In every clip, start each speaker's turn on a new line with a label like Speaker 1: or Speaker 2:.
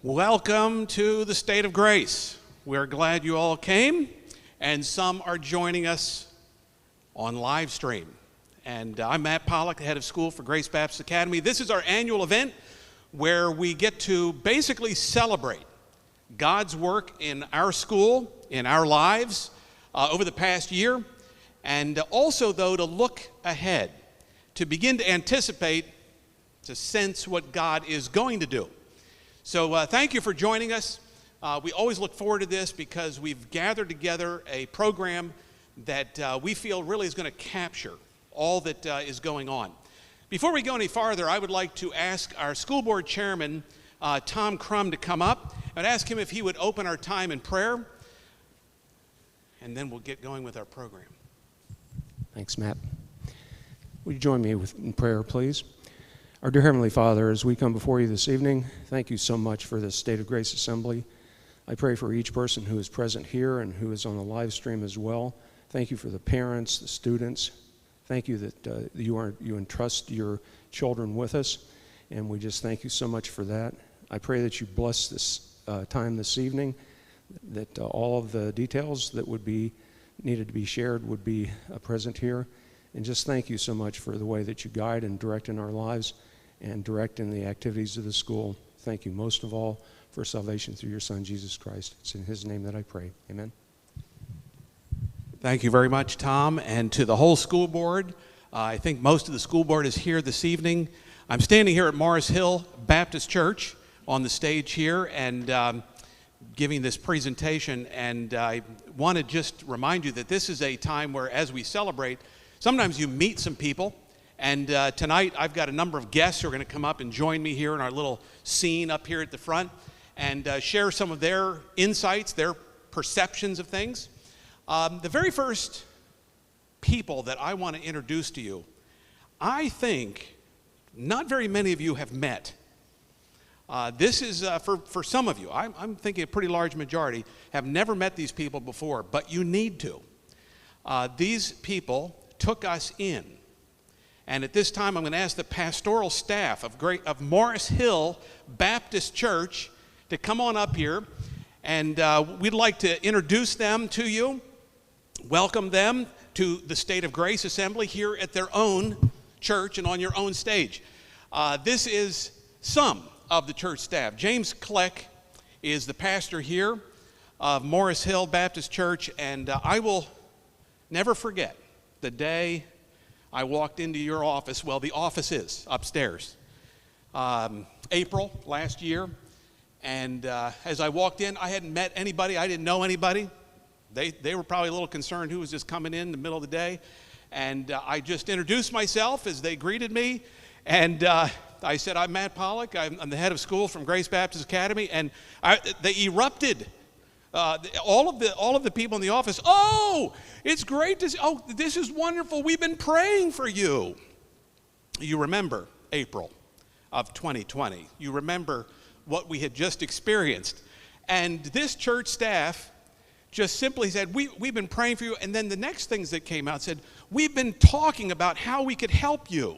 Speaker 1: Welcome to the State of Grace. We're glad you all came, and some are joining us on live stream. And I'm Matt Pollock, the head of school for Grace Baptist Academy. This is our annual event where we get to basically celebrate God's work in our school, in our lives over the past year, and also, though, to look ahead, to begin to anticipate, to sense what God is going to do. So thank you for joining us. We always look forward to this because we've gathered together a program that we feel really is going to capture all that is going on. Before we go any farther, I would like to ask our school board chairman, Tom Crum, to come up and ask him if he would open our time in prayer, and then we'll get going with our program.
Speaker 2: Thanks, Matt. Would you join me in prayer, please? Our dear Heavenly Father, as we come before you this evening, thank you so much for this State of Grace Assembly. I pray for each person who is present here and who is on the live stream as well. Thank you for the parents, the students. Thank you that you entrust your children with us, and we just thank you so much for that. I pray that you bless this time this evening, that all of the details that would be needed to be shared would be present here. And just thank you so much for the way that you guide and direct in our lives and direct in the activities of the school. Thank you most of all for salvation through your Son, Jesus Christ. It's in his name that I pray. Amen.
Speaker 1: Thank you very much, Tom, and to the whole school board. I think most of the school board is here this evening. I'm standing here at Morris Hill Baptist Church on the stage here and giving this presentation, and I want to just remind you that this is a time where, as we celebrate, sometimes you meet some people, and tonight I've got a number of guests who are going to come up and join me here in our little scene up here at the front and share some of their insights, their perceptions of things. The very first people that I want to introduce to you, I think not very many of you have met. This is for some of you. I'm thinking a pretty large majority have never met these people before, but you need to. These people took us in. And at this time, I'm going to ask the pastoral staff of Morris Hill Baptist Church to come on up here. And we'd like to introduce them to you, welcome them to the State of Grace Assembly here at their own church and on your own stage. This is some of the church staff. James Kleck is the pastor here of Morris Hill Baptist Church, and I will never forget the day I walked into your office. Well, the office is upstairs. April last year, and as I walked in, I hadn't met anybody. I didn't know anybody. They were probably a little concerned who was just coming in the middle of the day, and I just introduced myself as they greeted me, and I said, I'm Matt Pollock. I'm the head of school from Grace Baptist Academy, and they erupted. All of the people in the office, oh, it's great to see, oh, this is wonderful. We've been praying for you. You remember April of 2020. You remember what we had just experienced. And this church staff just simply said, we've been praying for you. And then the next things that came out said, we've been talking about how we could help you.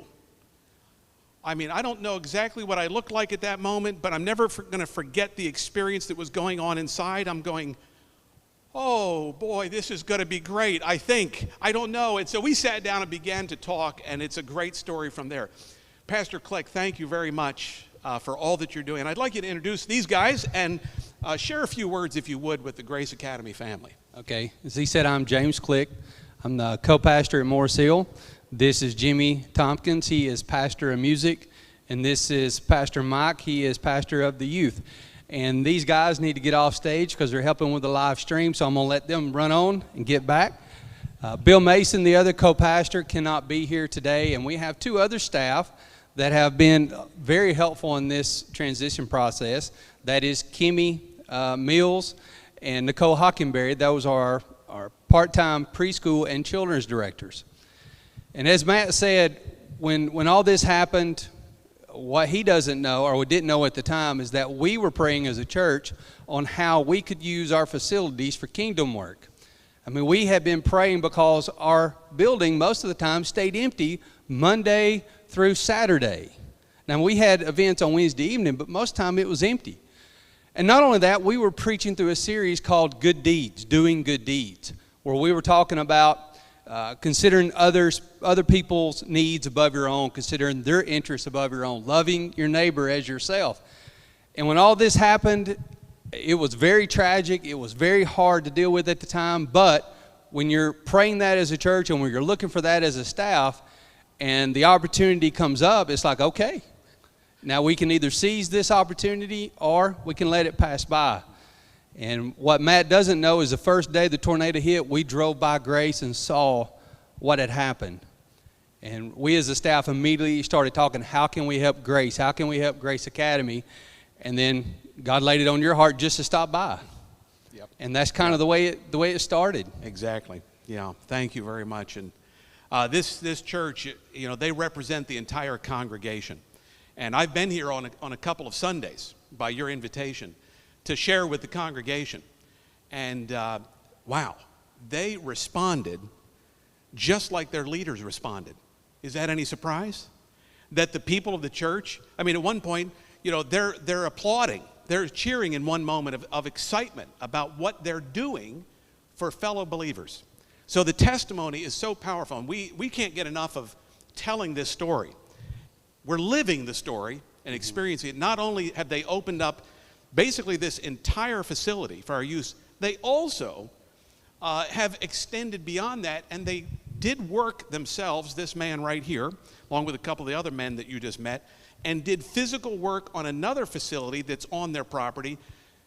Speaker 1: I mean, I don't know exactly what I looked like at that moment, but I'm never going to forget the experience that was going on inside. I'm going, oh boy, this is going to be great, I think. I don't know. And so we sat down and began to talk, and it's a great story from there. Pastor Kleck, thank you very much for all that you're doing. And I'd like you to introduce these guys and share a few words, if you would, with the Grace Academy family.
Speaker 3: Okay. As he said, I'm James Kleck. I'm the co-pastor at Morris Hill. This is Jimmy Tompkins. He is pastor of music. And this is Pastor Mike. He is pastor of the youth. And these guys need to get off stage because they're helping with the live stream. So I'm going to let them run on and get back. Bill Mason, the other co-pastor, cannot be here today. And we have two other staff that have been very helpful in this transition process. That is Kimmy Mills and Nicole Hockenberry. Those are our part-time preschool and children's directors. And as Matt said, when all this happened, what he doesn't know, or we didn't know at the time, is that we were praying as a church on how we could use our facilities for kingdom work. I mean, we had been praying because our building most of the time stayed empty Monday through Saturday. Now, we had events on Wednesday evening, but most of the time it was empty. And not only that, we were preaching through a series called Good Deeds, Doing Good Deeds, where we were talking about considering other people's needs above your own, considering their interests above your own, loving your neighbor as yourself. And when all this happened, it was very tragic. It was very hard to deal with at the time. But when you're praying that as a church and when you're looking for that as a staff and the opportunity comes up, it's like, okay, now we can either seize this opportunity or we can let it pass by. And what Matt doesn't know is the first day the tornado hit, we drove by Grace and saw what had happened. And we as a staff immediately started talking, how can we help Grace? How can we help Grace Academy? And then God laid it on your heart just to stop by.
Speaker 1: Yep.
Speaker 3: And that's kind of the way it started.
Speaker 1: Exactly. Yeah. Thank you very much. And this church, you know, they represent the entire congregation. And I've been here on a couple of Sundays by your invitation to share with the congregation. And wow, they responded just like their leaders responded. Is that any surprise? That the people of the church, I mean, at one point, you know, they're applauding. They're cheering in one moment of excitement about what they're doing for fellow believers. So the testimony is so powerful. And we can't get enough of telling this story. We're living the story and experiencing it. Not only have they opened up basically this entire facility for our use, they also have extended beyond that, and they did work themselves, this man right here, along with a couple of the other men that you just met, and did physical work on another facility that's on their property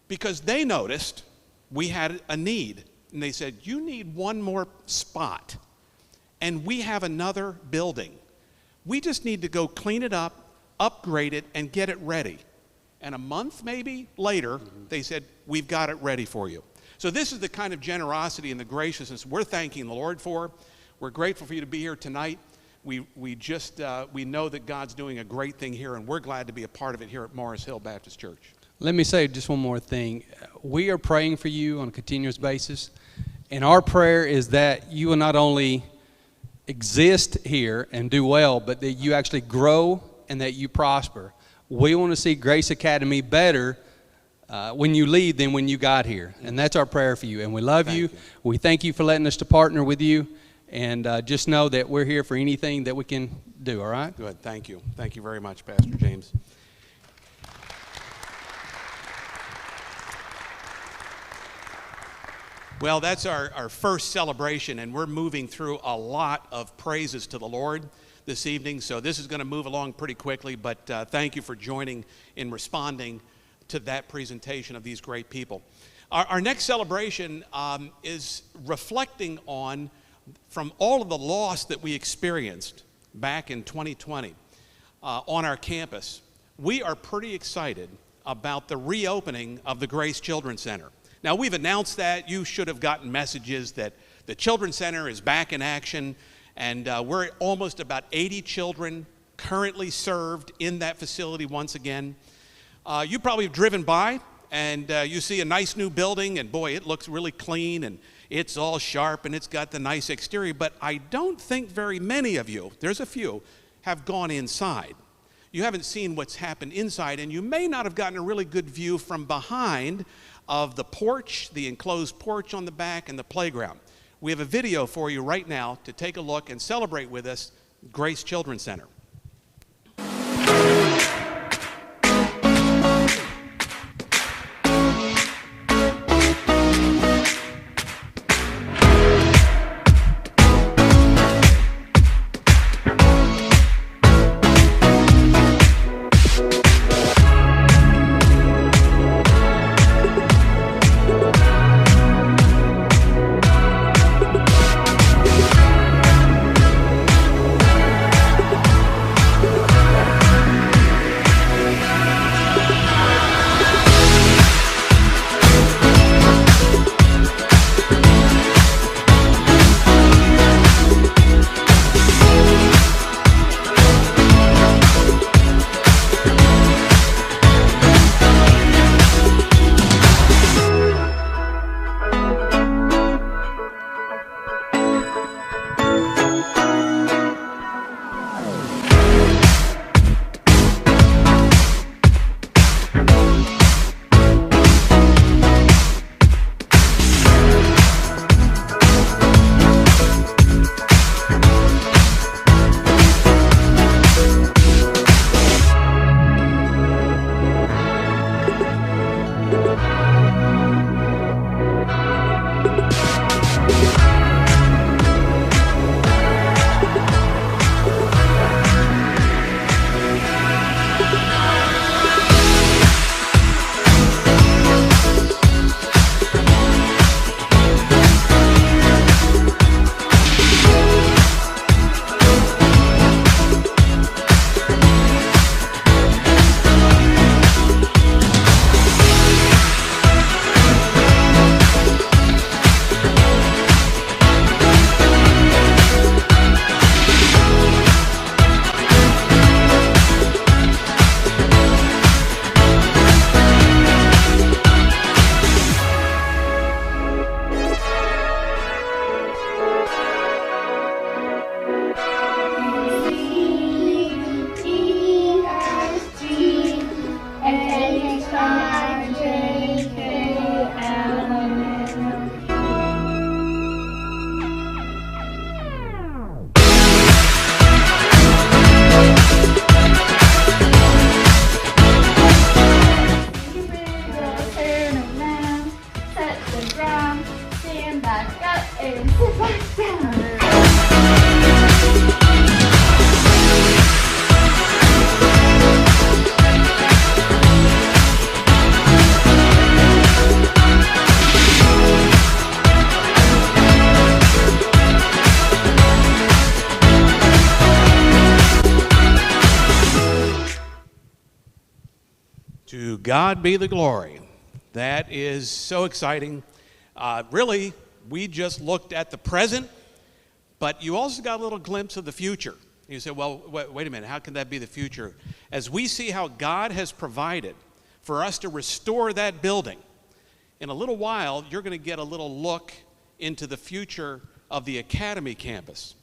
Speaker 1: because they noticed we had a need. And they said, you need one more spot, and we have another building. We just need to go clean it up, upgrade it, and get it ready. And a month maybe later, they said, we've got it ready for you. So this is the kind of generosity and the graciousness we're thanking the Lord for. We're grateful for you to be here tonight. We know that God's doing a great thing here, and we're glad to be a part of it here at Morris Hill Baptist Church.
Speaker 3: Let me say just one more thing. We are praying for you on a continuous basis, and our prayer is that you will not only exist here and do well, but that you actually grow and that you prosper. We want to see Grace Academy better when you leave than when you got here. And that's our prayer for you. And we love you. We thank you for letting us to partner with you. And just know that we're here for anything that we can do, all right?
Speaker 1: Good. Thank you. Thank you very much, Pastor James. Well, that's our first celebration, and we're moving through a lot of praises to the Lord this evening. So this is going to move along pretty quickly, but thank you for joining in responding to that presentation of these great people. Our next celebration is reflecting on from all of the loss that we experienced back in 2020 on our campus. We are pretty excited about the reopening of the Grace Children's Center. Now, we've announced that. You should have gotten messages that the Children's Center is back in action, and we're at almost about 80 children currently served in that facility once again. You probably have driven by, and you see a nice new building, and boy, it looks really clean, and it's all sharp, and it's got the nice exterior, but I don't think very many of you, there's a few, have gone inside. You haven't seen what's happened inside, and you may not have gotten a really good view from behind of the porch, the enclosed porch on the back, and the playground. We have a video for you right now to take a look and celebrate with us Grace Children's Center.
Speaker 4: back up and sit back down.
Speaker 1: To God be the glory. That is so exciting. Really, we just looked at the present, but you also got a little glimpse of the future. You say, well, wait a minute, how can that be the future? As we see how God has provided for us to restore that building, in a little while, you're going to get a little look into the future of the Academy campus.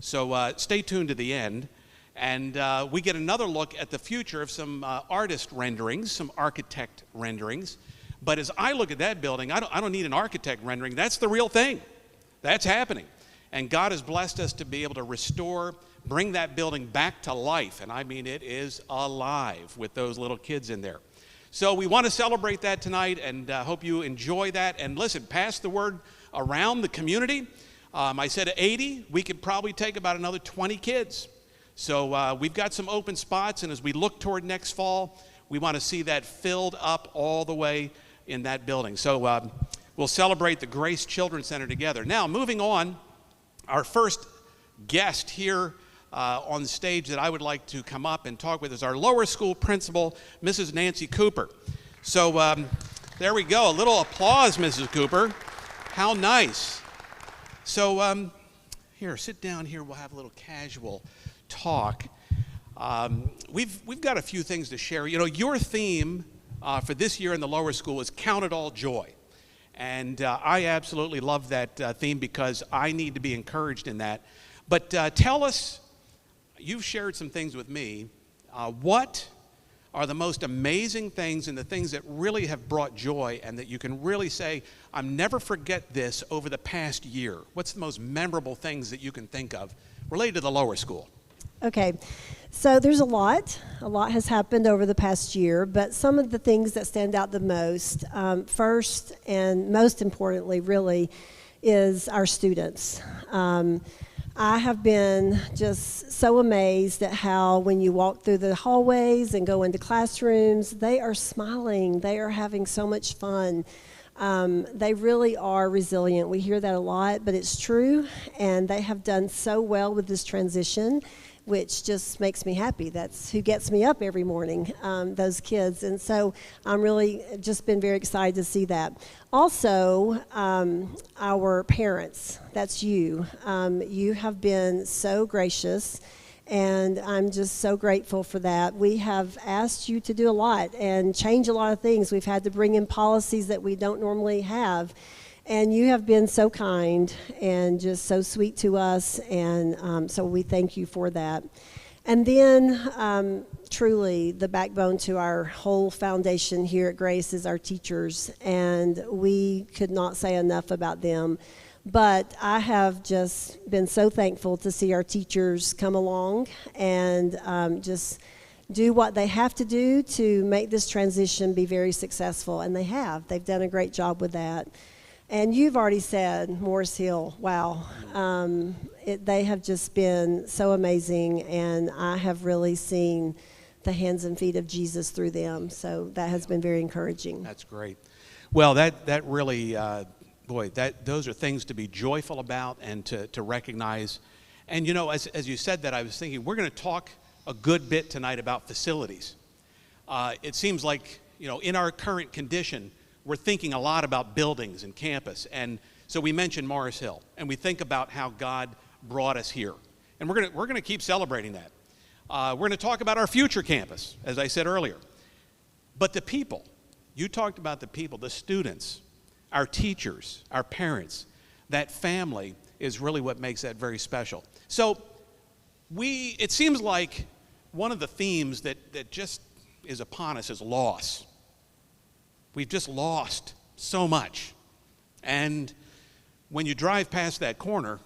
Speaker 1: So stay tuned to the end. And we get another look at the future of some artist renderings, some architect renderings. But as I look at that building, I don't need an architect rendering. That's the real thing. That's happening. And God has blessed us to be able to restore, bring that building back to life. And I mean, it is alive with those little kids in there. So we want to celebrate that tonight, and hope you enjoy that. And listen, pass the word around the community. I said 80. We could probably take about another 20 kids. So we've got some open spots, and as we look toward next fall, we want to see that filled up all the way in that building. So we'll celebrate the Grace Children's Center together. Now, moving on, our first guest here on the stage that I would like to come up and talk with is our lower school principal, Mrs. Nancy Cooper. So there we go. A little applause, Mrs. Cooper. How nice. So here, sit down here. We'll have a little casual talk. We've got a few things to share. You know, your theme for this year in the lower school is Count It All Joy. And I absolutely love that theme because I need to be encouraged in that. But tell us, you've shared some things with me. What are the most amazing things and the things that really have brought joy and that you can really say, I'll never forget this over the past year? What's the most memorable things that you can think of related to the lower school?
Speaker 5: Okay, so there's a lot. A lot has happened over the past year, but some of the things that stand out the most, first and most importantly, really, is our students. I have been just so amazed at how when you walk through the hallways and go into classrooms, they are smiling. They are having so much fun. They really are resilient. We hear that a lot, but it's true, and they have done so well with this transition, which just makes me happy. That's who gets me up every morning, those kids. And so I'm really just been very excited to see that. Also, our parents, that's you. You have been so gracious, and I'm just so grateful for that. We have asked you to do a lot and change a lot of things. We've had to bring in policies that we don't normally have. And you have been so kind and just so sweet to us, and so we thank you for that. And then, truly, the backbone to our whole foundation here at Grace is our teachers, and we could not say enough about them. But I have just been so thankful to see our teachers come along and just do what they have to do to make this transition be very successful, and they have. They've done a great job with that. And you've already said, Morris Hill, wow. They have just been so amazing, and I have really seen the hands and feet of Jesus through them. So that has been very encouraging.
Speaker 1: That's great. Well, that really, those are things to be joyful about and to recognize. And, you know, as you said that, I was thinking, we're going to talk a good bit tonight about facilities. It seems like, you know, in our current condition, we're thinking a lot about buildings and campus. And so we mentioned Morris Hill, and we think about how God brought us here. And we're going to keep celebrating that. We're going to talk about our future campus, as I said earlier. But the people, you talked about the people, the students, our teachers, our parents, that family is really what makes that very special. So it seems like one of the themes that just is upon us is loss. We've just lost so much. And when you drive past that corner,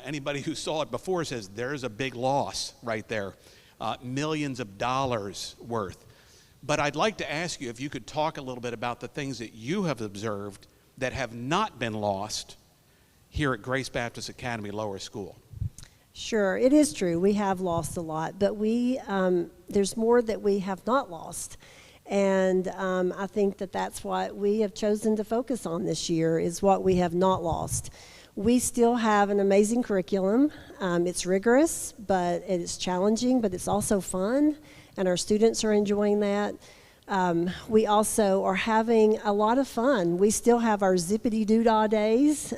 Speaker 1: anybody who saw it before says there's a big loss right there, millions of dollars worth. But I'd like to ask you if you could talk a little bit about the things that you have observed that have not been lost here at Grace Baptist Academy Lower School?
Speaker 5: Sure, it is true. We have lost a lot, but there's more that we have not lost. And I think that that's what we have chosen to focus on this year, is what we have not lost. We still have an amazing curriculum. It's rigorous, but it's challenging, but it's also fun, and our students are enjoying that. We also are having a lot of fun. We still have our zippity-doo-dah days,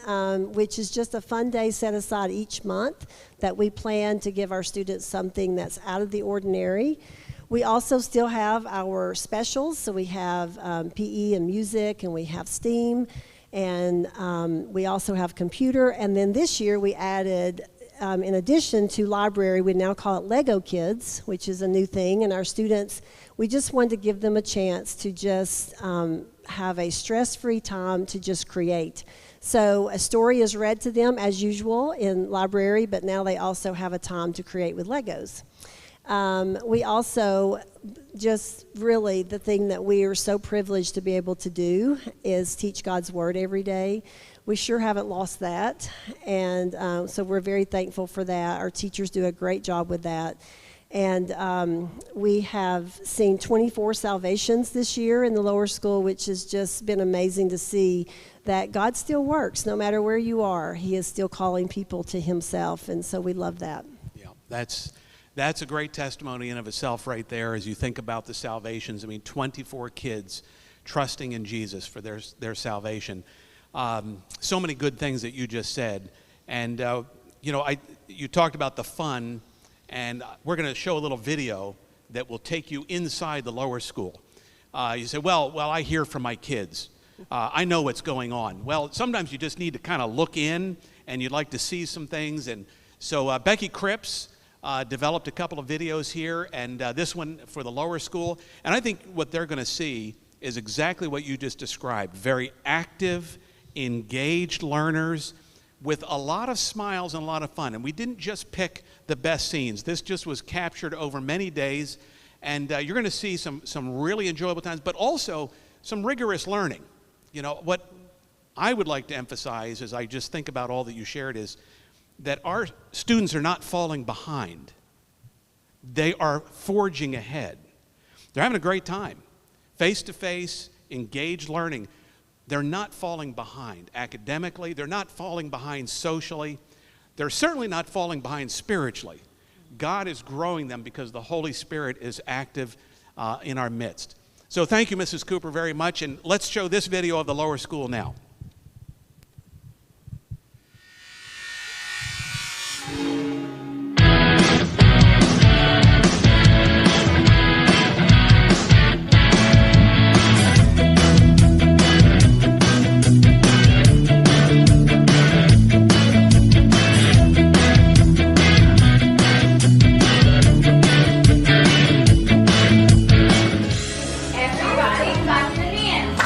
Speaker 5: which is just a fun day set aside each month that we plan to give our students something that's out of the ordinary. We also still have our specials, so we have PE and music, and we have STEAM, and we also have computer. And then this year we added, in addition to library, we now call it Lego Kids, which is a new thing. And our students, we just wanted to give them a chance to just have a stress-free time to just create. So a story is read to them as usual in library, but now they also have a time to create with Legos. We also just really, the thing that we are so privileged to be able to do is teach God's Word every day. We sure haven't lost that, and so we're very thankful for that. Our teachers do a great job with that. And we have seen 24 salvations this year in the lower school, which has just been amazing to see that God still works. No matter where you are, He is still calling people to Himself, and so we love that.
Speaker 1: Yeah, that's a great testimony in of itself right there as you think about the salvations. I mean, 24 kids trusting in Jesus for their salvation. So many good things that you just said. And, you talked about the fun, and we're going to show a little video that will take you inside the lower school. You say, well, I hear from my kids. I know what's going on. Well, sometimes you just need to kind of look in, and you'd like to see some things. And so Becky Cripps developed a couple of videos here, and this one for the lower school. And I think what they're going to see is exactly what you just described. Very active, engaged learners with a lot of smiles and a lot of fun. And we didn't just pick the best scenes. This just was captured over many days. And you're going to see some really enjoyable times, but also some rigorous learning. What I would like to emphasize as I just think about all that you shared is that our students are not falling behind. They are forging ahead. They're having a great time. Face-to-face, engaged learning. They're not falling behind academically. They're not falling behind socially. They're certainly not falling behind spiritually. God is growing them because the Holy Spirit is active in our midst. So thank you, Mrs. Cooper, very much. And let's show this video of the lower school now.
Speaker 4: Everybody clap your hands.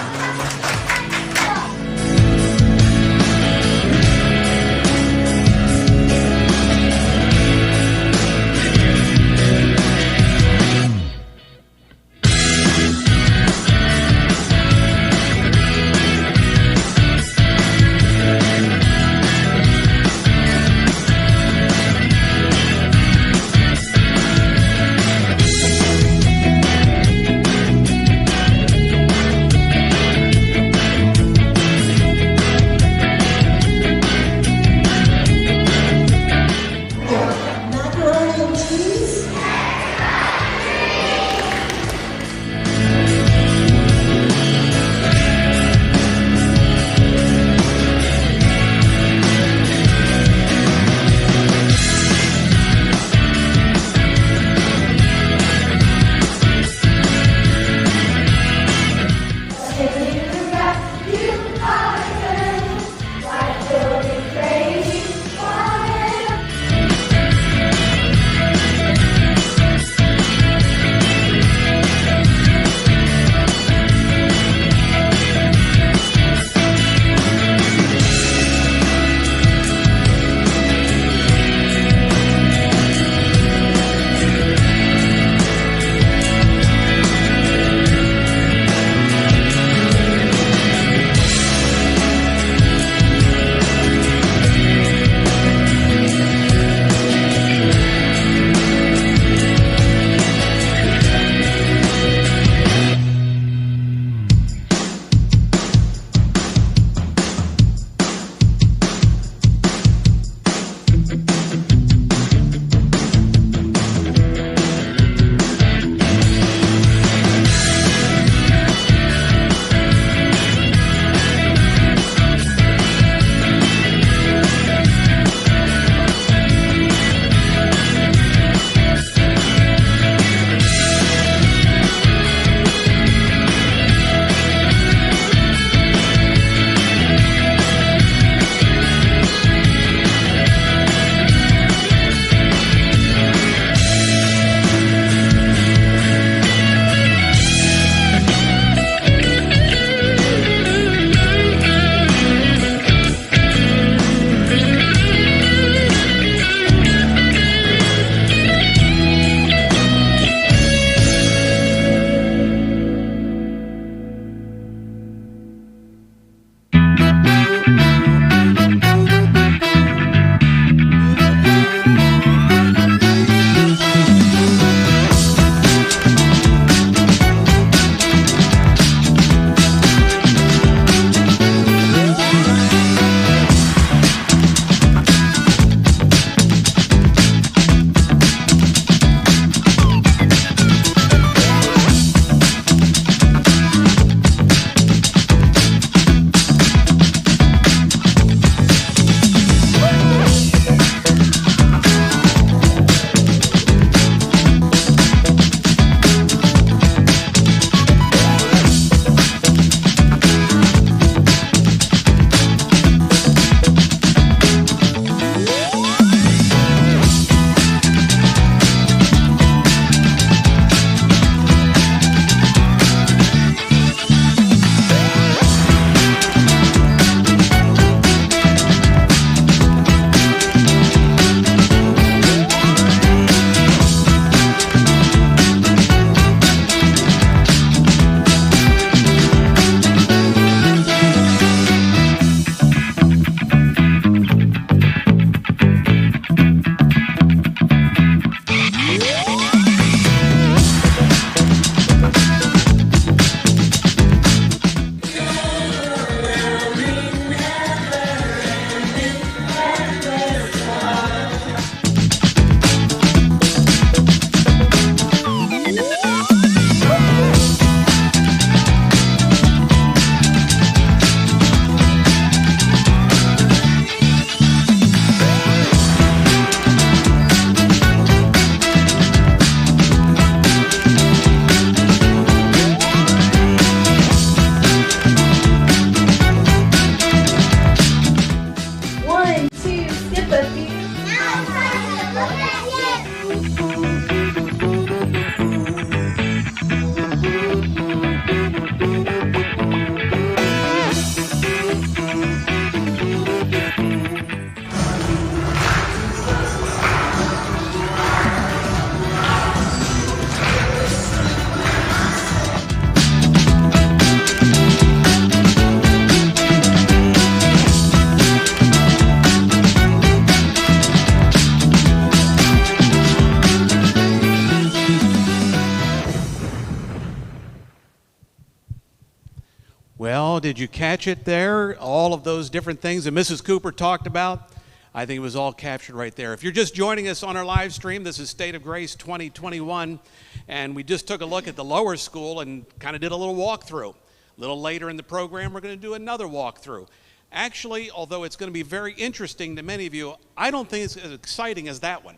Speaker 1: all, did you catch it there? All of those different things that Mrs. Cooper talked about, I think it was all captured right there. If you're just joining us on our live stream, this is State of Grace 2021, and we just took a look at the lower school and kind of did a little walkthrough. A little later in the program, we're going to do another walkthrough. Actually, although it's going to be very interesting to many of you, I don't think it's as exciting as that one,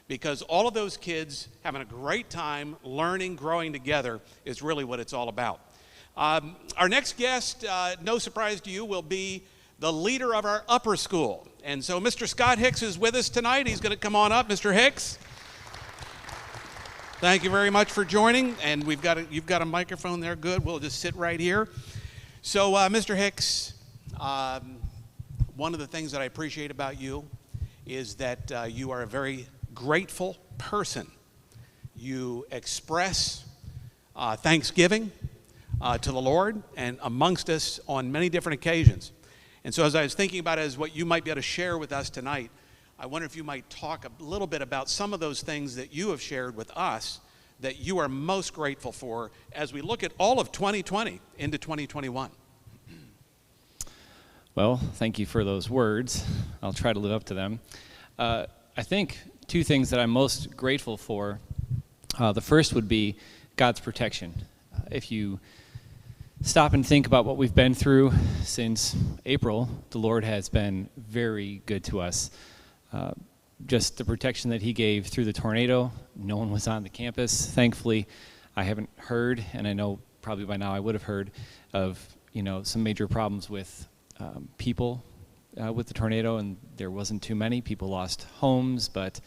Speaker 1: because all of those kids having a great time learning, growing together is really what it's all about. Our next guest, no surprise to you, will be the leader of our upper school. And so Mr. Scott Hicks is with us tonight. He's going to come on up. Mr. Hicks, thank you very much for joining. And you've got a microphone there. Good. We'll just sit right here. So, Mr. Hicks, one of the things that I appreciate about you is that you are a very grateful person. You express thanksgiving to the Lord and amongst us on many different occasions. And so as I was thinking about it as what you might be able to share with us tonight, I wonder if you might talk a little bit about some of those things that you have shared with us that you are most grateful for as we look at all of 2020 into 2021.
Speaker 6: Well, thank you for those words. I'll try to live up to them. I think two things that I'm most grateful for. The first would be God's protection. If you stop and think about what we've been through since April, the Lord has been very good to us. Just the protection that he gave through the tornado. No one was on the campus. Thankfully, I haven't heard, and I know probably by now I would have heard of, some major problems with people with the tornado, and there wasn't too many. People lost homes, but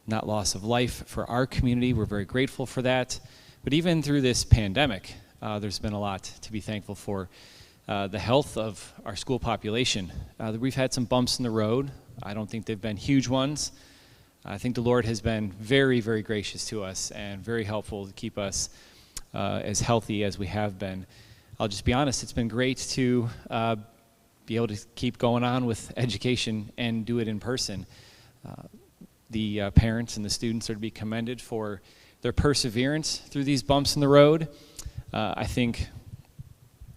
Speaker 6: not loss of life for our community. We're very grateful for that. But even through this pandemic, there's been a lot to be thankful for. The health of our school population. We've had some bumps in the road. I don't think they've been huge ones. I think the Lord has been very, very gracious to us and very helpful to keep us as healthy as we have been. I'll just be honest, it's been great to be able to keep going on with education and do it in person. The parents and the students are to be commended for their perseverance through these bumps in the road. I think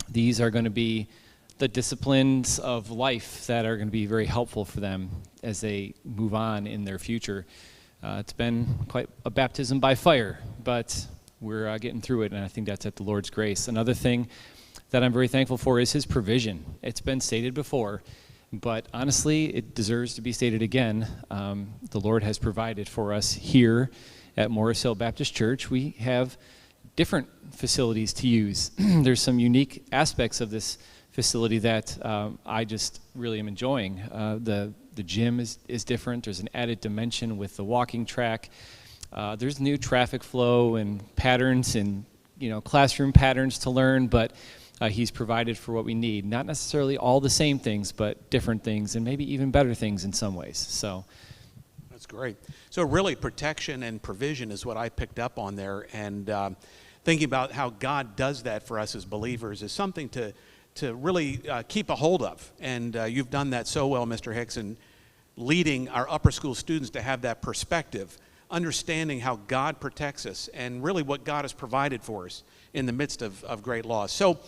Speaker 6: these are going to be the disciplines of life that are going to be very helpful for them as they move on in their future. It's been quite a baptism by fire, but we're getting through it, and I think that's at the Lord's grace. Another thing that I'm very thankful for is his provision. It's been stated before, but honestly, it deserves to be stated again. The Lord has provided for us here at Morris Hill Baptist Church. We have different facilities to use. There's some unique aspects of this facility that I just really am enjoying. The gym is different. There's an added dimension with the walking track. There's new traffic flow and patterns and classroom patterns to learn, but he's provided for what we need. Not necessarily all the same things, but different things and maybe even better things in some ways. So
Speaker 1: that's great. So really protection and provision is what I picked up on there, and thinking about how God does that for us as believers is something to really keep a hold of. And you've done that so well, Mr. Hicks, in leading our upper school students to have that perspective, understanding how God protects us and really what God has provided for us in the midst of great loss. So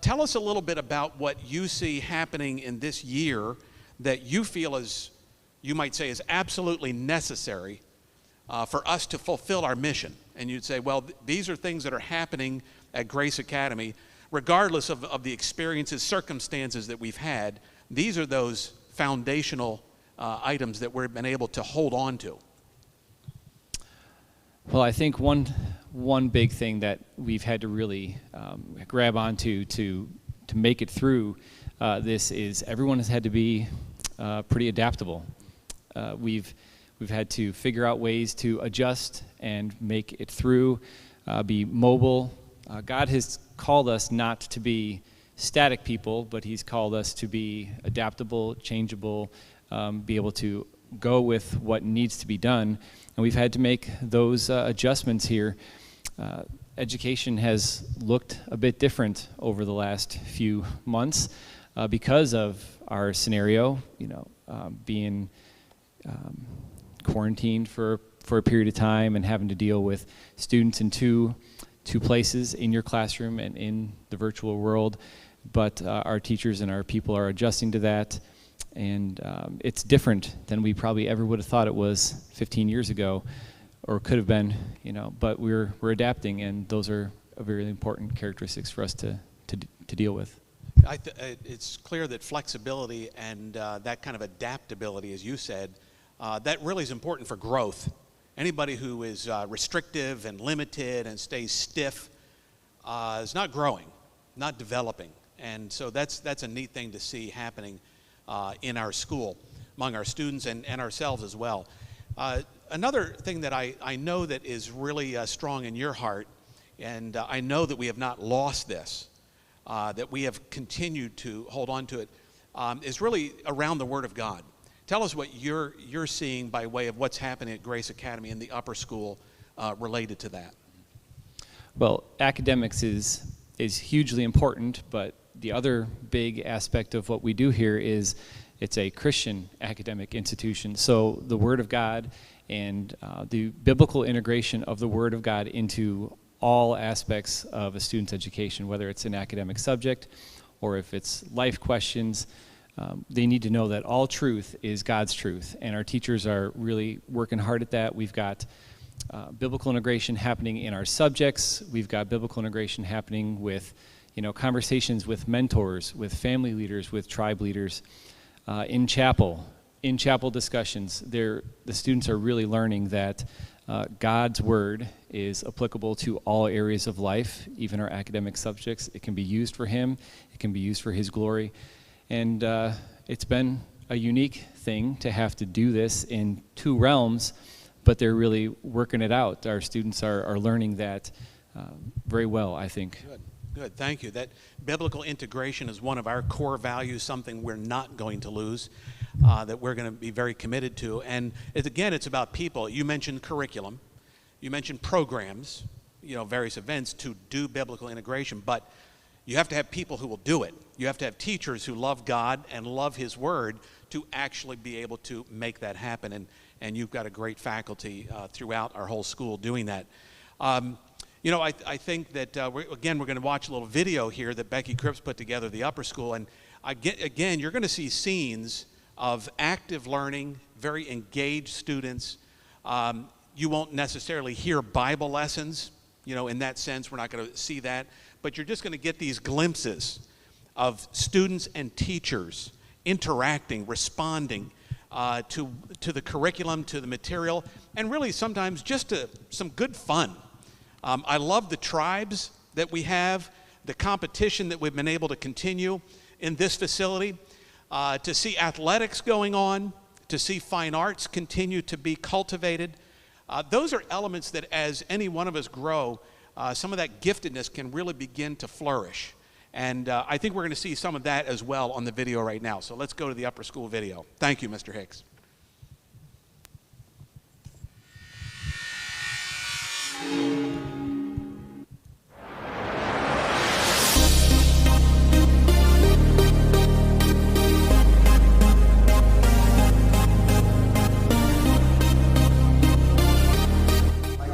Speaker 1: tell us a little bit about what you see happening in this year that you feel is, you might say, is absolutely necessary for us to fulfill our mission. And you'd say, well, these are things that are happening at Grace Academy, regardless of the experiences, circumstances that we've had. These are those foundational items that we've been able to hold on to.
Speaker 6: Well, I think one big thing that we've had to really grab onto to make it through this is everyone has had to be pretty adaptable. We've had to figure out ways to adjust and make it through, be mobile. God has called us not to be static people, but he's called us to be adaptable, changeable, be able to go with what needs to be done. And we've had to make those adjustments here. Education has looked a bit different over the last few months because of our scenario, being quarantined for a period of time and having to deal with students in two places, in your classroom and in the virtual world. but our teachers and our people are adjusting to that, and it's different than we probably ever would have thought it was 15 years ago, or could have been, but we're adapting, and those are very important characteristics for us to deal with.
Speaker 1: It's clear that flexibility and that kind of adaptability, as you said, that really is important for growth. Anybody who is restrictive and limited and stays stiff is not growing, not developing. And so that's a neat thing to see happening in our school, among our students and ourselves as well. Another thing that I know that is really strong in your heart, and I know that we have not lost this, that we have continued to hold on to it, is really around the Word of God. Tell us what you're seeing by way of what's happening at Grace Academy in the upper school related to that.
Speaker 6: Well, academics is hugely important, but the other big aspect of what we do here is it's a Christian academic institution. So the Word of God and the biblical integration of the Word of God into all aspects of a student's education, whether it's an academic subject or if it's life questions, they need to know that all truth is God's truth, and our teachers are really working hard at that. We've got biblical integration happening in our subjects. We've got biblical integration happening with, conversations with mentors, with family leaders, with tribe leaders, in chapel discussions. The students are really learning that God's Word is applicable to all areas of life, even our academic subjects. It can be used for Him. It can be used for His glory. And it's been a unique thing to have to do this in two realms, but they're really working it out. Our students are learning that very well, I think.
Speaker 1: Good, thank you. That biblical integration is one of our core values, something we're not going to lose, that we're going to be very committed to. And it's about people. You mentioned curriculum. You mentioned programs, various events to do biblical integration, but you have to have people who will do it. You have to have teachers who love God and love His Word to actually be able to make that happen. And you've got a great faculty throughout our whole school doing that. I think that, we're going to watch a little video here that Becky Cripps put together, the upper school. And again, you're going to see scenes of active learning, very engaged students. You won't necessarily hear Bible lessons, in that sense. We're not going to see that. But you're just going to get these glimpses of students and teachers interacting, responding to the curriculum, to the material, and really sometimes just to some good fun. I love the tribes that we have, the competition that we've been able to continue in this facility, to see athletics going on, to see fine arts continue to be cultivated. Those are elements that as any one of us grow, some of that giftedness can really begin to flourish. And I think we're going to see some of that as well on the video right now. So let's go to the upper school video. Thank you, Mr. Hicks.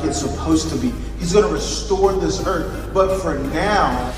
Speaker 7: It's supposed to be. He's going to restore this earth, but for now,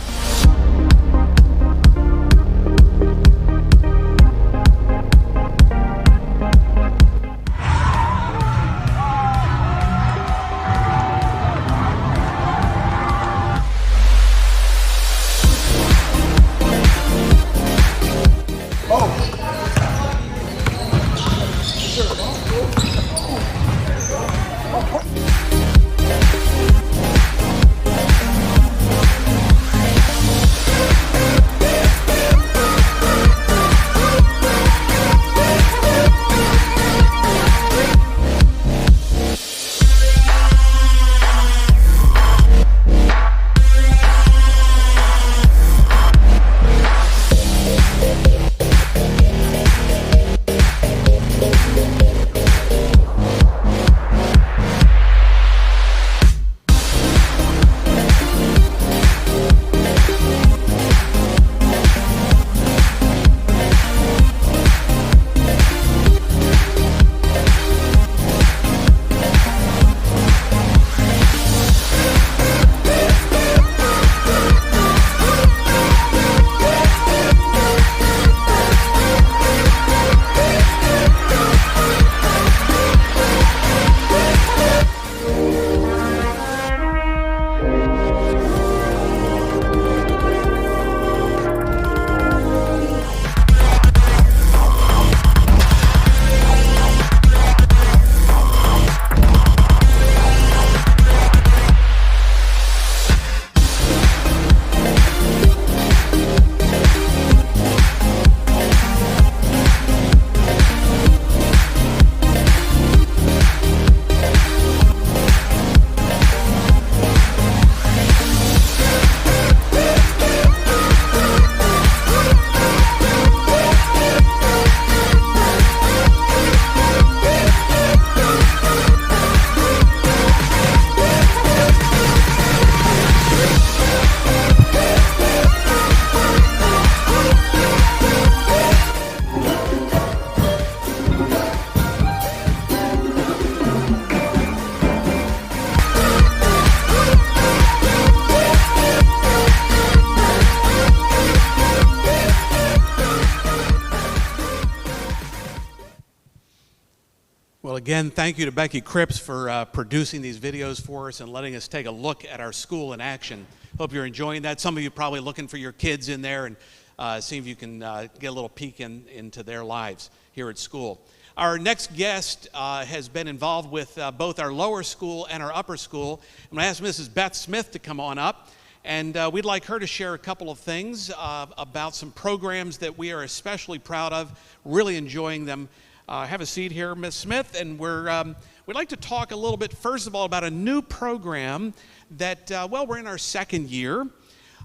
Speaker 1: Well, again, thank you to Becky Cripps for producing these videos for us and letting us take a look at our school in action. Hope you're enjoying that. Some of you are probably looking for your kids in there and see if you can get a little peek into their lives here at school. Our next guest has been involved with both our lower school and our upper school. I'm going to ask Mrs. Beth Smith to come on up, and we'd like her to share a couple of things about some programs that we are especially proud of, really enjoying them. Have a seat here, Ms. Smith, and we'd like to talk a little bit, first of all, about a new program that, we're in our second year.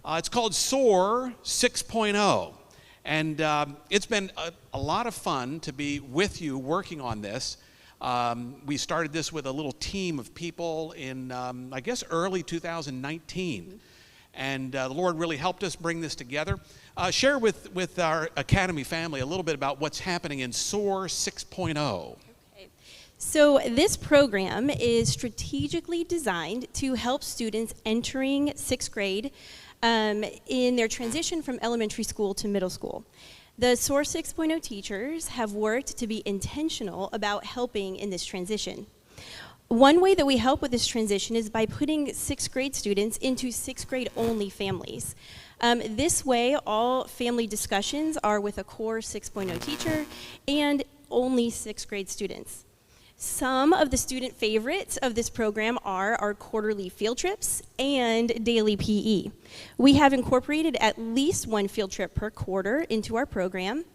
Speaker 1: It's called SOAR 6.0, and it's been a lot of fun to be with you working on this. We started this with a little team of people in, I guess, early 2019, and the Lord really helped us bring this together. Share with our Academy family a little bit about what's happening in SOAR 6.0.
Speaker 8: Okay. So this program is strategically designed to help students entering sixth grade in their transition from elementary school to middle school. The SOAR 6.0 teachers have worked to be intentional about helping in this transition. One way that we help with this transition is by putting sixth grade students into sixth grade only families. This way, all family discussions are with a core 6.0 teacher and only sixth grade students. Some of the student favorites of this program are our quarterly field trips and daily PE. We have incorporated at least one field trip per quarter into our program.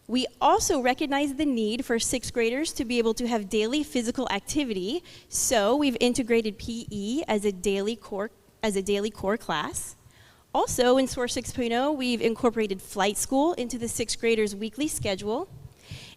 Speaker 8: We also recognize the need for sixth graders to be able to have daily physical activity, so we've integrated PE as a daily core class. Also, in SOAR 6.0, we've incorporated flight school into the sixth graders' weekly schedule.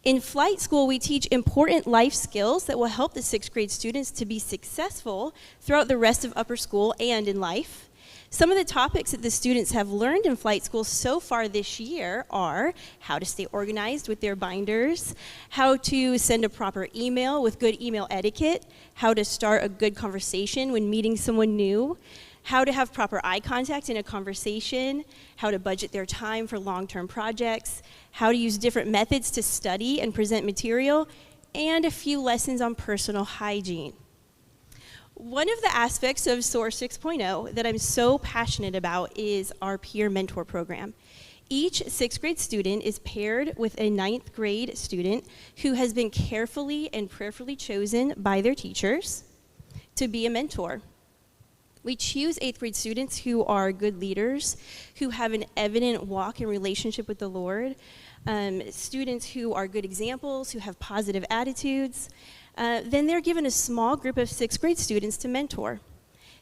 Speaker 8: In flight school, we teach important life skills that will help the sixth grade students to be successful throughout the rest of upper school and in life. Some of the topics that the students have learned in flight school so far this year are how to stay organized with their binders, how to send a proper email with good email etiquette, how to start a good conversation when meeting someone new, how to have proper eye contact in a conversation, how to budget their time for long-term projects, how to use different methods to study and present material, and a few lessons on personal hygiene. One of the aspects of SOAR 6.0 that I'm so passionate about is our peer mentor program. Each sixth grade student is paired with a ninth grade student who has been carefully and prayerfully chosen by their teachers to be a mentor. We choose eighth grade students who are good leaders, who have an evident walk and relationship with the Lord, students who are good examples, who have positive attitudes. Then they're given a small group of sixth grade students to mentor.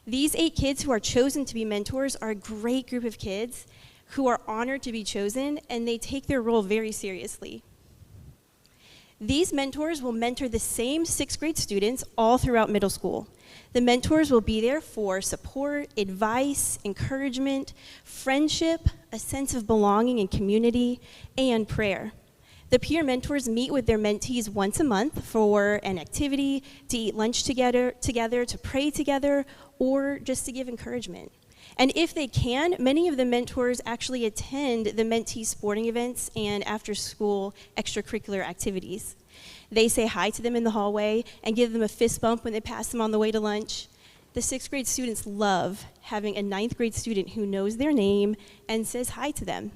Speaker 8: These 8 kids who are chosen to be mentors are a great group of kids who are honored to be chosen, and they take their role very seriously. These mentors will mentor the same sixth grade students all throughout middle school. The mentors will be there for support, advice, encouragement, friendship, a sense of belonging and community, and prayer. The peer mentors meet with their mentees once a month for an activity, to eat lunch together, to pray together, or just to give encouragement. And if they can, many of the mentors actually attend the mentee sporting events and after-school extracurricular activities. They say hi to them in the hallway and give them a fist bump when they pass them on the way to lunch. The sixth grade students love having a ninth grade student who knows their name and says hi to them.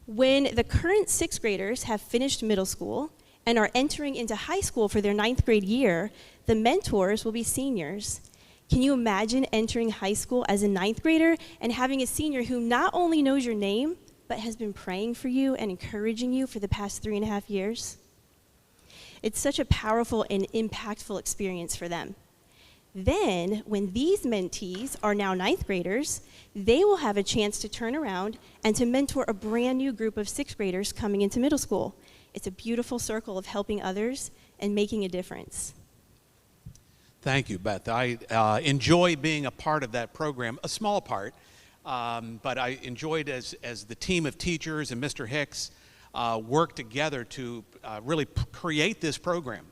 Speaker 8: When the current sixth graders have finished middle school and are entering into high school for their ninth grade year, the mentors will be seniors. Can you imagine entering high school as a ninth grader and having a senior who not only knows your name, but has been praying for you and encouraging you for the past 3.5 years? It's such a powerful and impactful experience for them. Then, when these mentees are now ninth graders, they will have a chance to turn around and to mentor a brand new group of sixth graders coming into middle school. It's a beautiful circle of helping others and making a difference.
Speaker 1: Thank you, Beth. I enjoy being a part of that program, a small part, but I enjoyed as the team of teachers and Mr. Hicks worked together to really create this program,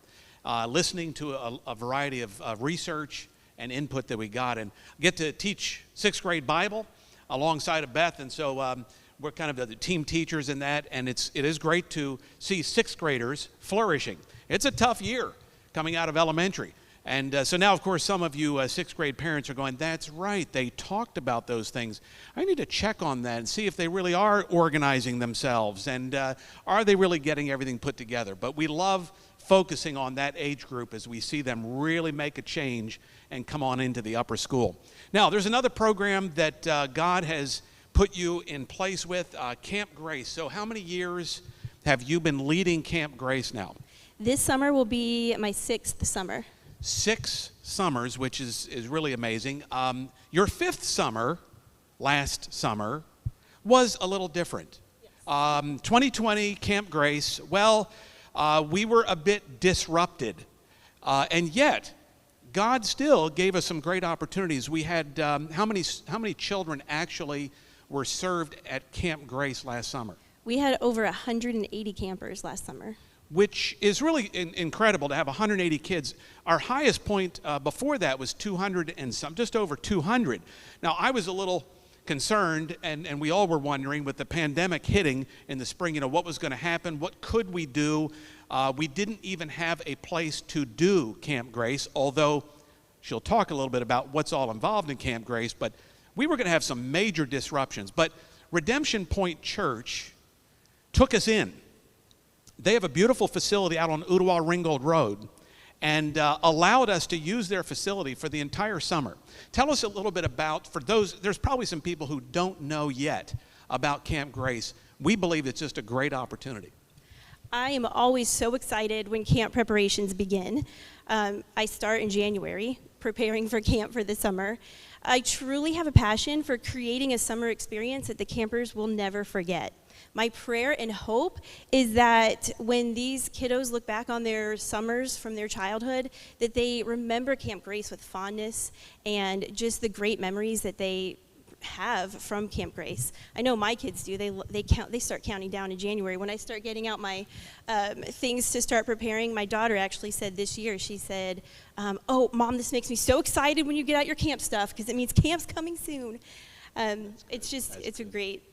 Speaker 1: listening to a variety of research and input that we got, and get to teach sixth grade Bible alongside of Beth, and so we're kind of the team teachers in that, and it is great to see sixth graders flourishing. It's a tough year. coming out of elementary. And so now, of course, some of you sixth grade parents are going, that's right, they talked about those things. I need to check on that and see if they really are organizing themselves and are they really getting everything put together. But we love focusing on that age group as we see them really make a change and come on into the upper school. Now, there's another program that God has put you in place with, Camp Grace. So how many years have you been leading Camp Grace now?
Speaker 8: This summer will be my 6th summer.
Speaker 1: 6 summers, which is really amazing. Your 5th summer, last summer, was a little different. Yes. 2020, Camp Grace, well, we were a bit disrupted. And yet, God still gave us some great opportunities. We had, how many children actually were served at Camp Grace last summer?
Speaker 8: We had over 180 campers last summer.
Speaker 1: Which is really incredible to have 180 kids. Our highest point before that was 200 and some, just over 200. Now, I was a little concerned, and we all were wondering, with the pandemic hitting in the spring, what was going to happen, what could we do? We didn't even have a place to do Camp Grace, although she'll talk a little bit about what's all involved in Camp Grace, but we were going to have some major disruptions. But Redemption Point Church took us in. They have a beautiful facility out on Ottawa-Ringgold Road and allowed us to use their facility for the entire summer. Tell us a little bit about, for those, there's probably some people who don't know yet about Camp Grace. We believe it's just a great opportunity.
Speaker 8: I am always so excited when camp preparations begin. I start in January, preparing for camp for the summer. I truly have a passion for creating a summer experience that the campers will never forget. My prayer and hope is that when these kiddos look back on their summers from their childhood, that they remember Camp Grace with fondness and just the great memories that they have from Camp Grace. I know my kids do. They start counting down in January. When I start getting out my things to start preparing, my daughter actually said this year, she said, oh, Mom, this makes me so excited when you get out your camp stuff because it means camp's coming soon. It's a great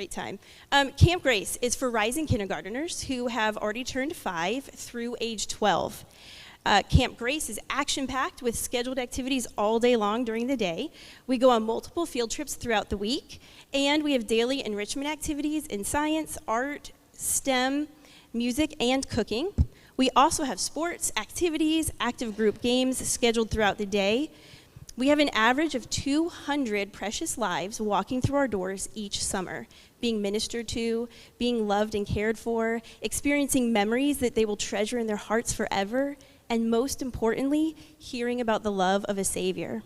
Speaker 8: time. Camp Grace is for rising kindergartners who have already turned 5 through age 12. Camp Grace is action-packed with scheduled activities all day long during the day. We go on multiple field trips throughout the week, and we have daily enrichment activities in science, art, STEM, music, and cooking. We also have sports, activities, active group games scheduled throughout the day. We have an average of 200 precious lives walking through our doors each summer, being ministered to, being loved and cared for, experiencing memories that they will treasure in their hearts forever, and most importantly, hearing about the love of a Savior.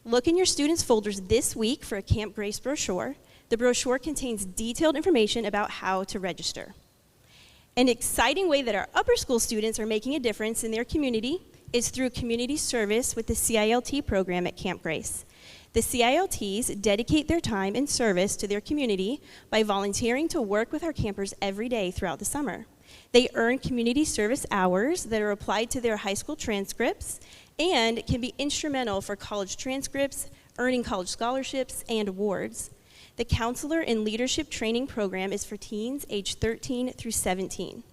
Speaker 8: Look in your students' folders this week for a Camp Grace brochure. The brochure contains detailed information about how to register. An exciting way that our upper school students are making a difference in their community is through community service with the CILT program at Camp Grace. The CILTs dedicate their time and service to their community by volunteering to work with our campers every day throughout the summer. They earn community service hours that are applied to their high school transcripts and can be instrumental for college transcripts, earning college scholarships, and awards. The Counselor and Leadership Training Program is for teens aged 13 through 17.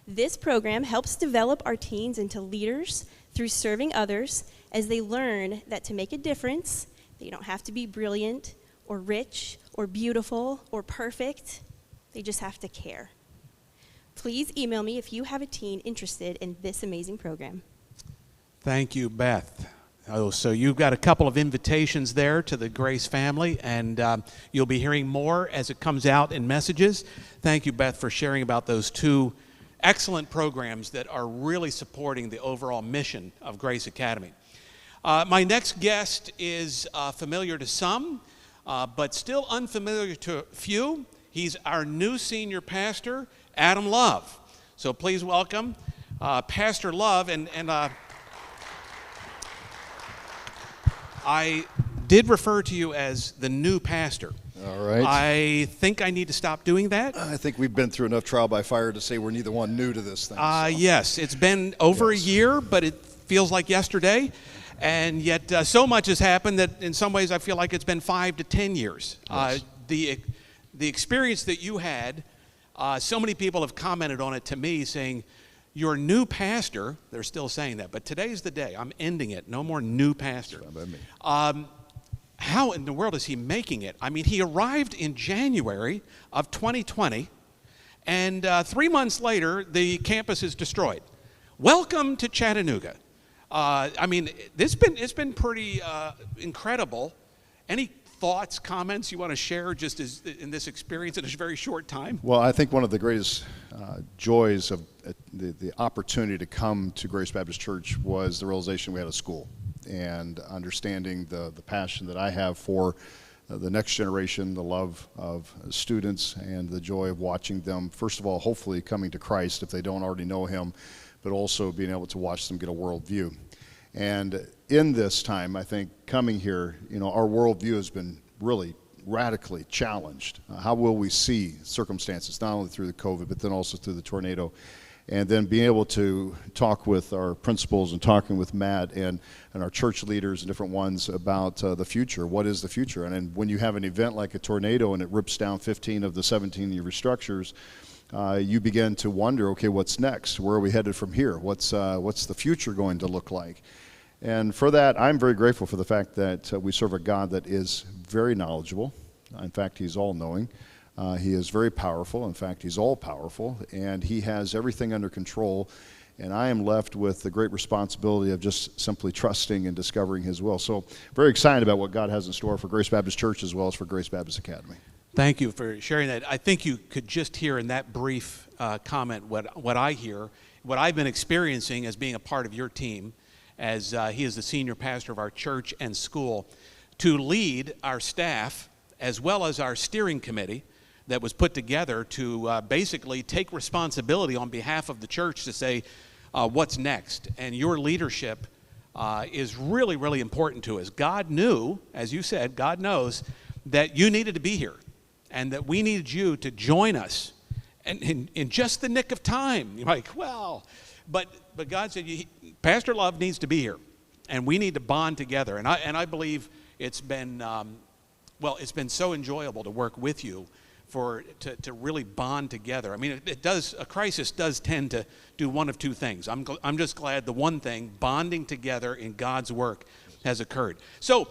Speaker 8: This program helps develop our teens into leaders through serving others as they learn that to make a difference, they don't have to be brilliant or rich or beautiful or perfect. They just have to care. Please email me if you have a teen interested in this amazing program.
Speaker 1: Thank you, Beth. Oh, so you've got a couple of invitations there to the Grace family, and you'll be hearing more as it comes out in messages. Thank you, Beth, for sharing about those 2 excellent programs that are really supporting the overall mission of Grace Academy. My next guest is familiar to some, but still unfamiliar to a few. He's our new senior pastor, Adam Love. So please welcome Pastor Love. And I did refer to you as the new pastor.
Speaker 9: All right.
Speaker 1: I think I need to stop doing that.
Speaker 9: I think we've been through enough trial by fire to say we're neither one new to this thing. So.
Speaker 1: Yes, it's been over a year, but it feels like yesterday. And yet so much has happened that in some ways I feel like it's been 5 to 10 years.
Speaker 9: Yes.
Speaker 1: The experience that you had, so many people have commented on it to me saying, your new pastor, they're still saying that, but today's the day. I'm ending it. No more new pastor. How in the world is he making it? I mean, he arrived in January of 2020, and 3 months later, the campus is destroyed. Welcome to Chattanooga. I mean, it's been pretty incredible. Any thoughts, comments you want to share just as in this experience in a very short time?
Speaker 9: Well, I think one of the greatest joys of the opportunity to come to Grace Baptist Church was the realization we had a school, and understanding the passion that I have for the next generation, the love of students, and the joy of watching them, first of all, hopefully coming to Christ if they don't already know him, but also being able to watch them get a worldview. And in this time, I think coming here, our worldview has been really radically challenged. How will we see circumstances, not only through the COVID, but then also through the tornado? And then being able to talk with our principals and talking with Matt and our church leaders and different ones about the future. What is the future? And then when you have an event like a tornado and it rips down 15 of the 17 of your structures, you begin to wonder, okay, what's next? Where are we headed from here? What's the future going to look like? And for that, I'm very grateful for the fact that we serve a God that is very knowledgeable. In fact, he's all-knowing. He is very powerful. In fact, he's all-powerful, and he has everything under control. And I am left with the great responsibility of just simply trusting and discovering his will. So very excited about what God has in store for Grace Baptist Church as well as for Grace Baptist Academy.
Speaker 1: Thank you for sharing that. I think you could just hear in that brief comment what I hear, what I've been experiencing as being a part of your team, as he is the senior pastor of our church and school, to lead our staff as well as our steering committee that was put together to basically take responsibility on behalf of the church to say what's next. And your leadership is really, really important to us. God knew, as you said, God knows that you needed to be here and that we needed you to join us and in just the nick of time. You're like, well, but God said, Pastor Love needs to be here, and we need to bond together. And I believe it's been, it's been so enjoyable to work with you to really bond together. I mean, a crisis does tend to do one of two things. I'm just glad the one thing, bonding together in God's work, has occurred. So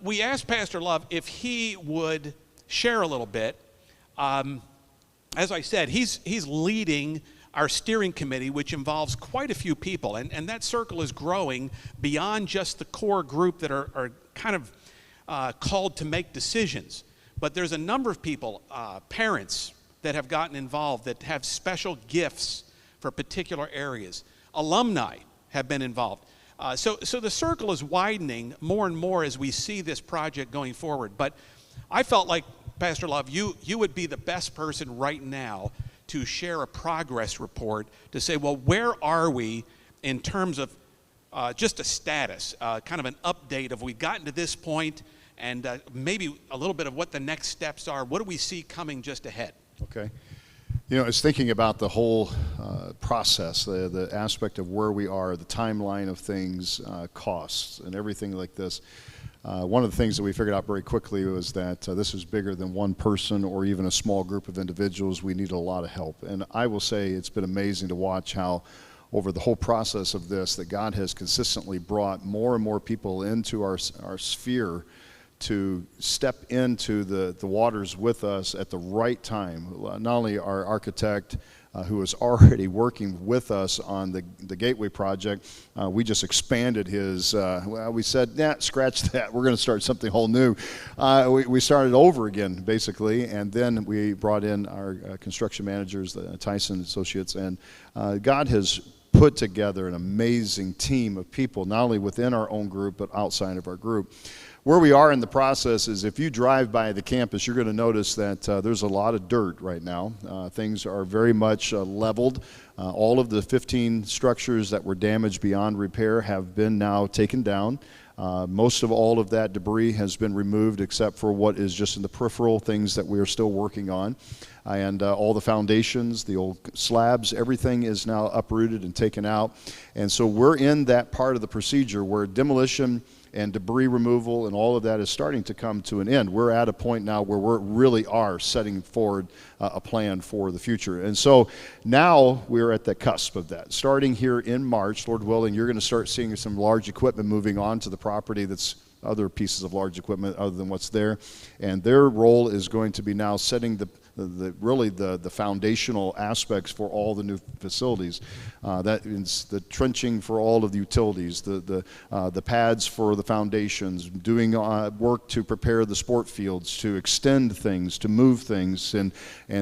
Speaker 1: we asked Pastor Love if he would share a little bit. As I said, he's leading our steering committee, which involves quite a few people, and that circle is growing beyond just the core group that are kind of called to make decisions. But there's a number of people, parents, that have gotten involved that have special gifts for particular areas. Alumni have been involved. So the circle is widening more and more as we see this project going forward. But I felt like, Pastor Love, you would be the best person right now to share a progress report to say, well, where are we in terms of just a status, kind of an update of we've gotten to this point, and maybe a little bit of what the next steps are. What do we see coming just ahead?
Speaker 9: Okay. It's thinking about the whole process, the aspect of where we are, the timeline of things, costs, and everything like this. One of the things that we figured out very quickly was that this is bigger than one person or even a small group of individuals. We need a lot of help. And I will say it's been amazing to watch how over the whole process of this that God has consistently brought more and more people into our sphere to step into the waters with us at the right time. Not only our architect, who is already working with us on the Gateway project, we just expanded his, we said, scratch that, we're going to start something whole new. We started over again, basically, and then we brought in our construction managers, the Tyson Associates, and God has put together an amazing team of people, not only within our own group, but outside of our group. Where we are in the process is if you drive by the campus, you're going to notice that there's a lot of dirt right now. Things are very much leveled. All of the 15 structures that were damaged beyond repair have been now taken down. Most of all of that debris has been removed except for what is just in the peripheral things that we are still working on. And all the foundations, the old slabs, everything is now uprooted and taken out. And so we're in that part of the procedure where demolition and debris removal and all of that is starting to come to an end. We're at a point now where we really are setting forward a plan for the future. And so now we're at the cusp of that. Starting here in March, Lord willing, you're going to start seeing some large equipment moving onto the property that's other pieces of large equipment other than what's there. And their role is going to be now setting the foundational aspects for all the new facilities. That is the trenching for all of the utilities, the pads for the foundations, doing work to prepare the sport fields, to extend things, to move things, and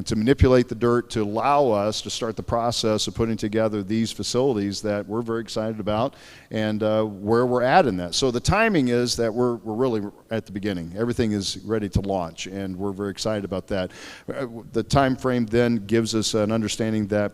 Speaker 9: to manipulate the dirt to allow us to start the process of putting together these facilities that we're very excited about and where we're at in that. So the timing is that we're really at the beginning. Everything is ready to launch, and we're very excited about that. The time frame then gives us an understanding that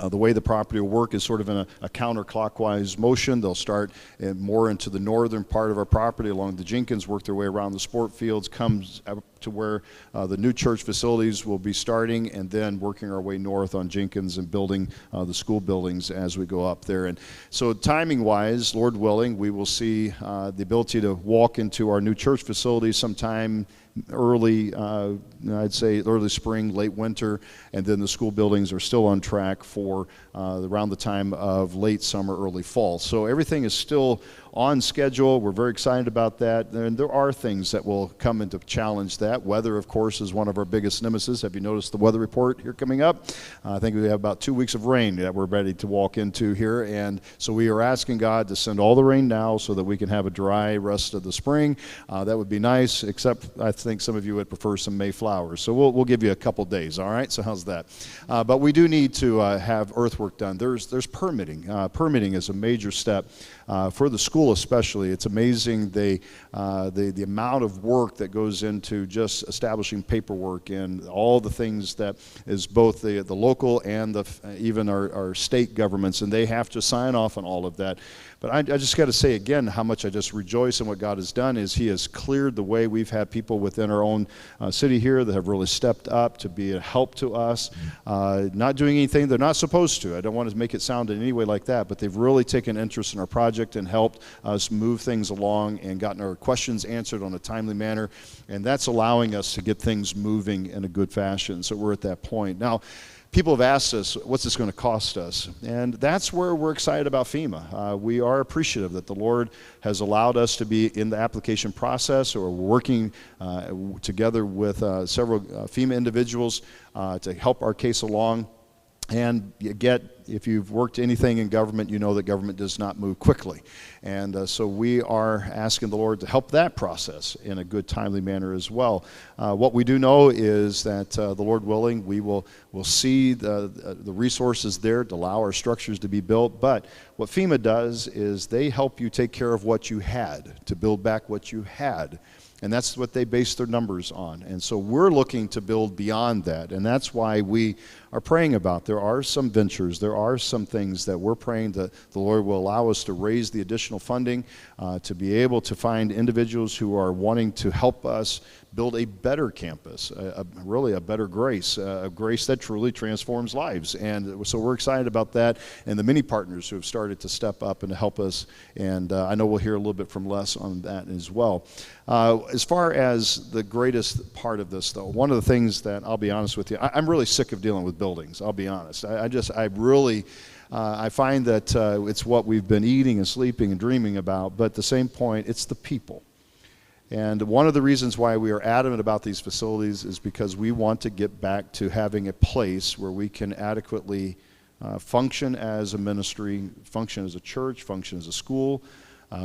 Speaker 9: the way the property will work is sort of in a counterclockwise motion. They'll start more into the northern part of our property along the Jenkins, work their way around the sport fields, comes up to where the new church facilities will be starting, and then working our way north on Jenkins and building the school buildings as we go up there. And so timing-wise, Lord willing, we will see the ability to walk into our new church facilities sometime early, I'd say early spring, late winter, and then the school buildings are still on track for around the time of late summer, early fall. So everything is still on schedule. We're very excited about that. And there are things that will come into challenge that. Weather, of course, is one of our biggest nemesis. Have you noticed the weather report here coming up? I think we have about 2 weeks of rain that we're ready to walk into here. And so we are asking God to send all the rain now so that we can have a dry rest of the spring. That would be nice, except I think some of you would prefer some May flowers. So we'll give you a couple days, all right? So how's that? But we do need to have earthwork done. There's permitting. Permitting is a major step for the school especially. It's amazing the amount of work that goes into just establishing paperwork and all the things that is both the local and even our state governments, and they have to sign off on all of that. But I just got to say again how much I just rejoice in what God has done is He has cleared the way. We've had people within our own city here that have really stepped up to be a help to us, not doing anything they're not supposed to. I don't want to make it sound in any way like that, but they've really taken interest in our project and helped us move things along and gotten our questions answered on a timely manner, and that's allowing us to get things moving in a good fashion. So we're at that point. Now, people have asked us, what's this going to cost us? And that's where we're excited about FEMA. We are appreciative that the Lord has allowed us to be in the application process, or we're working together with several FEMA individuals to help our case along. And yet, if you've worked anything in government, you know that government does not move quickly. And so we are asking the Lord to help that process in a good, timely manner as well. What we do know is that the Lord willing, we'll see the resources there to allow our structures to be built. But what FEMA does is they help you take care of what you had, to build back what you had. And that's what they base their numbers on. And so we're looking to build beyond that. And that's why we are praying about. There are some ventures. There are some things that we're praying that the Lord will allow us to raise the additional funding to be able to find individuals who are wanting to help us build a better campus, really a better grace, a grace that truly transforms lives. And so we're excited about that, and the many partners who have started to step up and to help us. And I know we'll hear a little bit from Les on that as well. As far as the greatest part of this, though, one of the things that I'll be honest with you, I'm really sick of dealing with buildings. I'll be honest. I find that it's what we've been eating and sleeping and dreaming about, but at the same point, it's the people. And one of the reasons why we are adamant about these facilities is because we want to get back to having a place where we can adequately function as a ministry, function as a church, function as a school,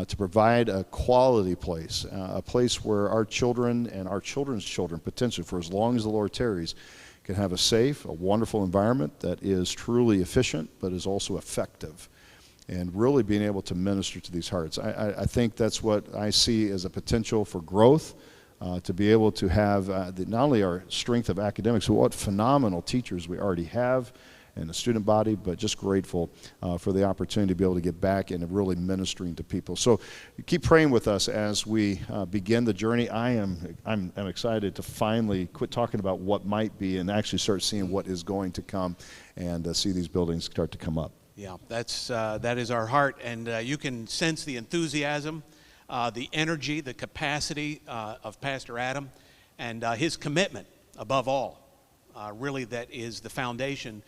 Speaker 9: to provide a quality place, a place where our children and our children's children, potentially for as long as the Lord tarries, can have a safe, a wonderful environment that is truly efficient, but is also effective. And really being able to minister to these hearts. I think that's what I see as a potential for growth, to be able to have not only our strength of academics, but what phenomenal teachers we already have in the student body, but just grateful for the opportunity to be able to get back and really ministering to people. So keep praying with us as we begin the journey. I'm excited to finally quit talking about what might be and actually start seeing what is going to come and see these buildings start to come up.
Speaker 1: Yeah, that is our heart, and you can sense the enthusiasm the energy, the capacity of Pastor Adam, and his commitment above all. Really, that is the foundation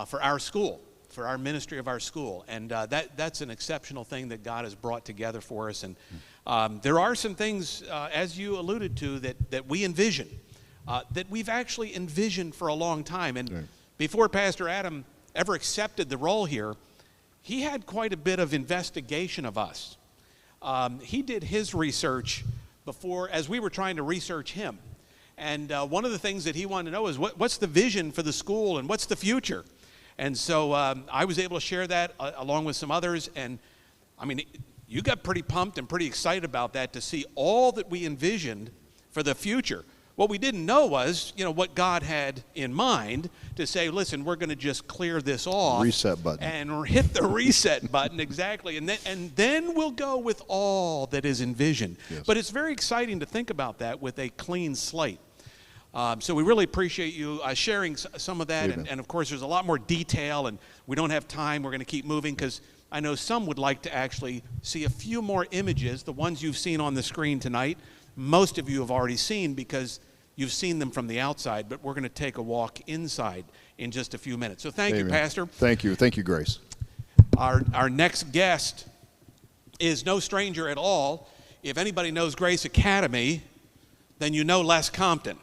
Speaker 1: for our school, for our ministry of our school. And that's an exceptional thing that God has brought together for us. And there are some things, as you alluded to, that we envision, that we've actually envisioned for a long time. And before Pastor Adam ever accepted the role here, he had quite a bit of investigation of us. He did his research before, as we were trying to research him. And one of the things that he wanted to know is what's the vision for the school and what's the future? And so I was able to share that along with some others. And I mean, you got pretty pumped and pretty excited about that, to see all that we envisioned for the future. What we didn't know was, what God had in mind to say, listen, we're going to just clear this off.
Speaker 9: Reset button.
Speaker 1: And hit the reset button, exactly. And then we'll go with all that is envisioned. Yes. But it's very exciting to think about that with a clean slate. So we really appreciate you sharing some of that. And of course, there's a lot more detail, and we don't have time. We're going to keep moving because I know some would like to actually see a few more images, the ones you've seen on the screen tonight. Most of you have already seen because you've seen them from the outside, but we're going to take a walk inside in just a few minutes. So thank you, Pastor.
Speaker 9: Thank you. Thank you, Grace.
Speaker 1: Our next guest is no stranger at all. If anybody knows Grace Academy, then you know Les Compton.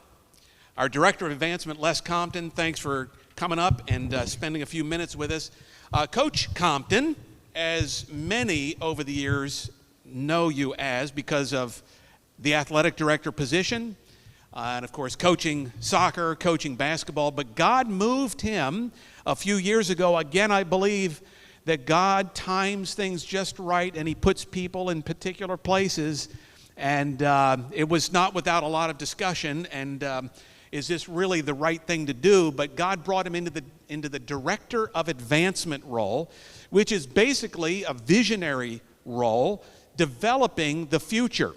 Speaker 1: Our Director of Advancement, Les Compton, thanks for coming up and spending a few minutes with us. Coach Compton, as many over the years know you as because of the athletic director position, and of course coaching soccer, coaching basketball, but God moved him a few years ago. Again, I believe that God times things just right, and he puts people in particular places, and it was not without a lot of discussion, and is this really the right thing to do? But God brought him into the Director of Advancement role, which is basically a visionary role, developing the future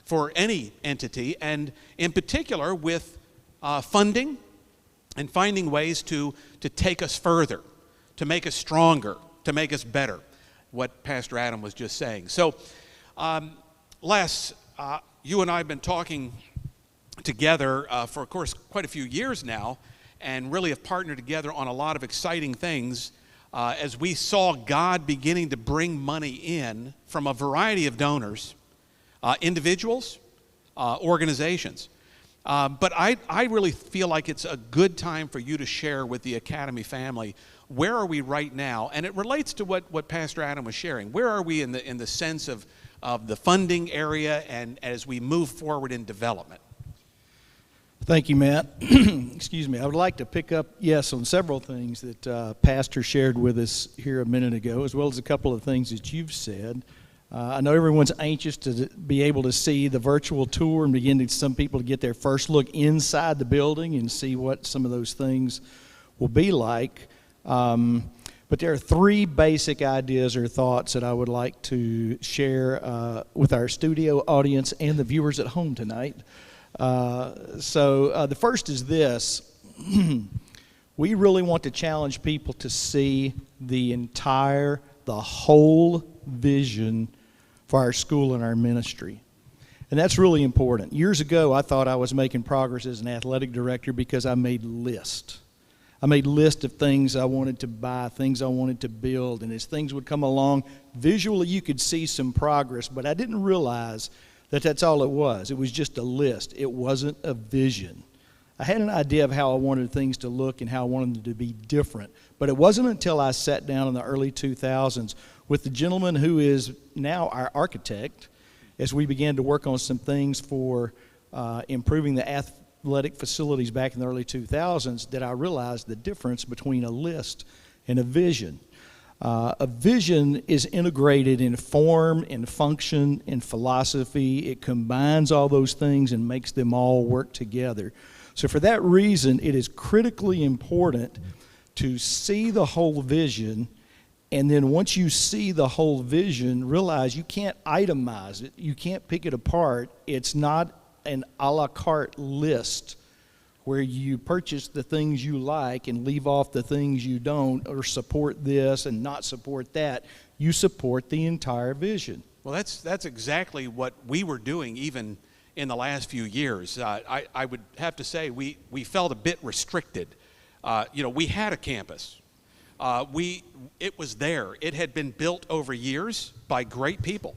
Speaker 1: for any entity, and in particular with funding and finding ways to take us further, to make us stronger, to make us better, what Pastor Adam was just saying. So, Les, you and I have been talking together for, of course, quite a few years now, and really have partnered together on a lot of exciting things as we saw God beginning to bring money in from a variety of donors, individuals, organizations. But I really feel like it's a good time for you to share with the Academy family, where are we right now? And it relates to what Pastor Adam was sharing. Where are we in the sense of the funding area and as we move forward in development?
Speaker 10: Thank you, Matt. Excuse me. I would like to pick up, on several things that Pastor shared with us here a minute ago, as well as a couple of things that you've said. I know everyone's anxious to be able to see the virtual tour and begin to some people to get their first look inside the building and see what some of those things will be like. But there are three basic ideas or thoughts that I would like to share with our studio audience and the viewers at home tonight. So the first is this. We really want to challenge people to see the whole vision for our school and our ministry. And that's really important. Years ago, I thought I was making progress as an athletic director because I made lists. I made lists of things I wanted to buy, things I wanted to build, and as things would come along, visually you could see some progress, but I didn't realize that that's all it was. It was just a list. It wasn't a vision. I had an idea of how I wanted things to look and how I wanted them to be different, but it wasn't until I sat down in the early 2000s with the gentleman who is now our architect, as we began to work on some things for improving the athletic facilities back in the early 2000s, that I realized the difference between a list and a vision. A vision is integrated in form, in function, in philosophy. It combines all those things and makes them all work together. So for that reason, it is critically important to see the whole vision, and then once you see the whole vision, realize you can't itemize it. You can't pick it apart. It's not an a la carte list where you purchase the things you like and leave off the things you don't, or support this and not support that. You support the entire vision.
Speaker 1: Well, that's exactly what we were doing even in the last few years. I would have to say we felt a bit restricted. We had a campus. It was there. It had been built over years by great people,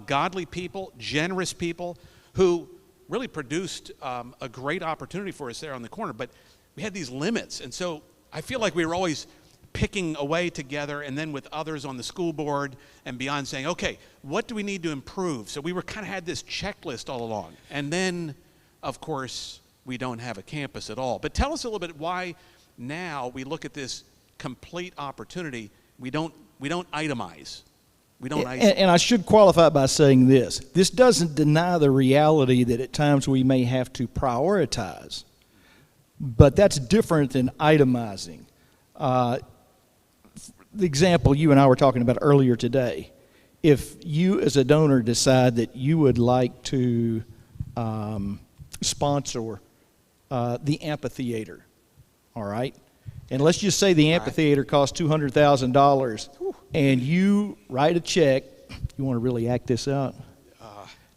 Speaker 1: godly people, generous people who really produced a great opportunity for us there on the corner. But we had these limits, and so I feel like we were always picking away together and then with others on the school board and beyond saying, okay, what do we need to improve? So we were kind of had this checklist all along. And then, of course, we don't have a campus at all. But tell us a little bit why now we look at this complete opportunity. We don't itemize. We don't isolate.
Speaker 10: And I should qualify by saying this. This doesn't deny the reality that at times we may have to prioritize. But that's different than itemizing. The example you and I were talking about earlier today, if you as a donor decide that you would like to sponsor the amphitheater, all right? And let's just say the amphitheater costs $200,000, and you write a check. You want to really act this out?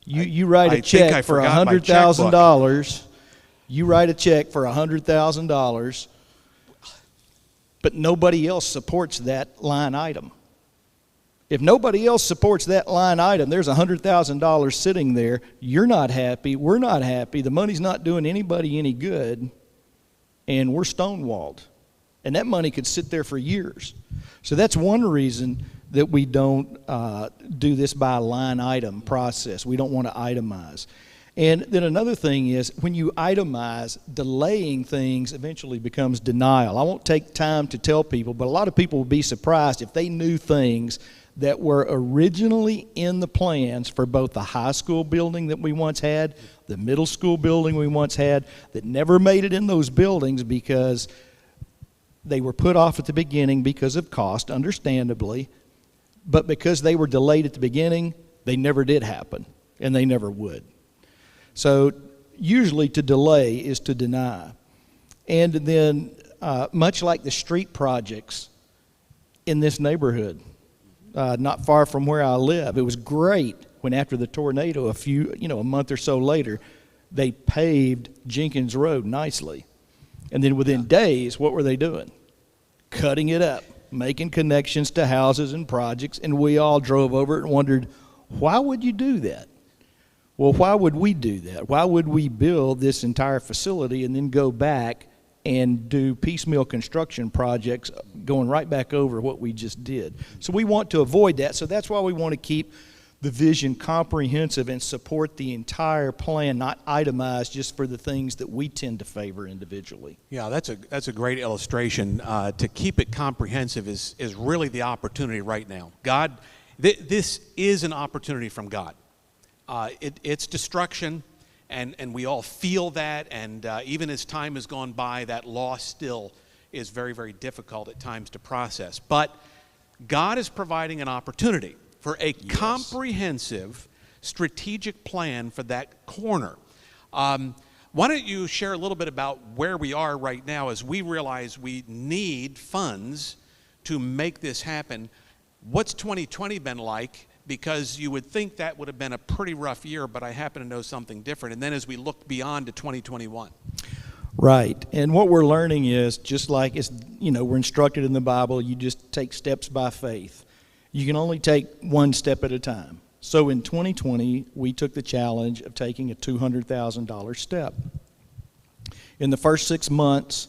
Speaker 10: You write a check for $100,000. You write a check for $100,000. But nobody else supports that line item. If nobody else supports that line item, there's $100,000 sitting there. You're not happy. We're not happy. The money's not doing anybody any good. And we're stonewalled. And that money could sit there for years. So that's one reason that we don't do this by line item process. We don't want to itemize. And then another thing is, when you itemize, delaying things eventually becomes denial. I won't take time to tell people, but a lot of people would be surprised if they knew things that were originally in the plans for both the high school building that we once had, the middle school building we once had, that never made it in those buildings because they were put off at the beginning because of cost, understandably, but because they were delayed at the beginning, they never did happen, and they never would. So usually to delay is to deny. And then much like the street projects in this neighborhood, not far from where I live, it was great when after the tornado a month or so later, they paved Jenkins Road nicely. And then within days, what were they doing? Cutting it up, making connections to houses and projects, and we all drove over it and wondered, why would you do that? Well, why would we do that? Why would we build this entire facility and then go back and do piecemeal construction projects going right back over what we just did? So we want to avoid that. So that's why we want to keep the vision comprehensive and support the entire plan, not itemized just for the things that we tend to favor individually.
Speaker 1: Yeah, that's a great illustration. To keep it comprehensive is really the opportunity right now. God, this is an opportunity from God. It's destruction, and we all feel that, and even as time has gone by, that loss still is very, very difficult at times to process. But God is providing an opportunity for a comprehensive strategic plan for that corner. Why don't you share a little bit about where we are right now as we realize we need funds to make this happen? What's 2020 been like? Because you would think that would have been a pretty rough year, but I happen to know something different. And then as we look beyond to 2021.
Speaker 10: Right. And what we're learning is, just like we're instructed in the Bible, you just take steps by faith. You can only take one step at a time. So in 2020, we took the challenge of taking a $200,000 step. In the first 6 months,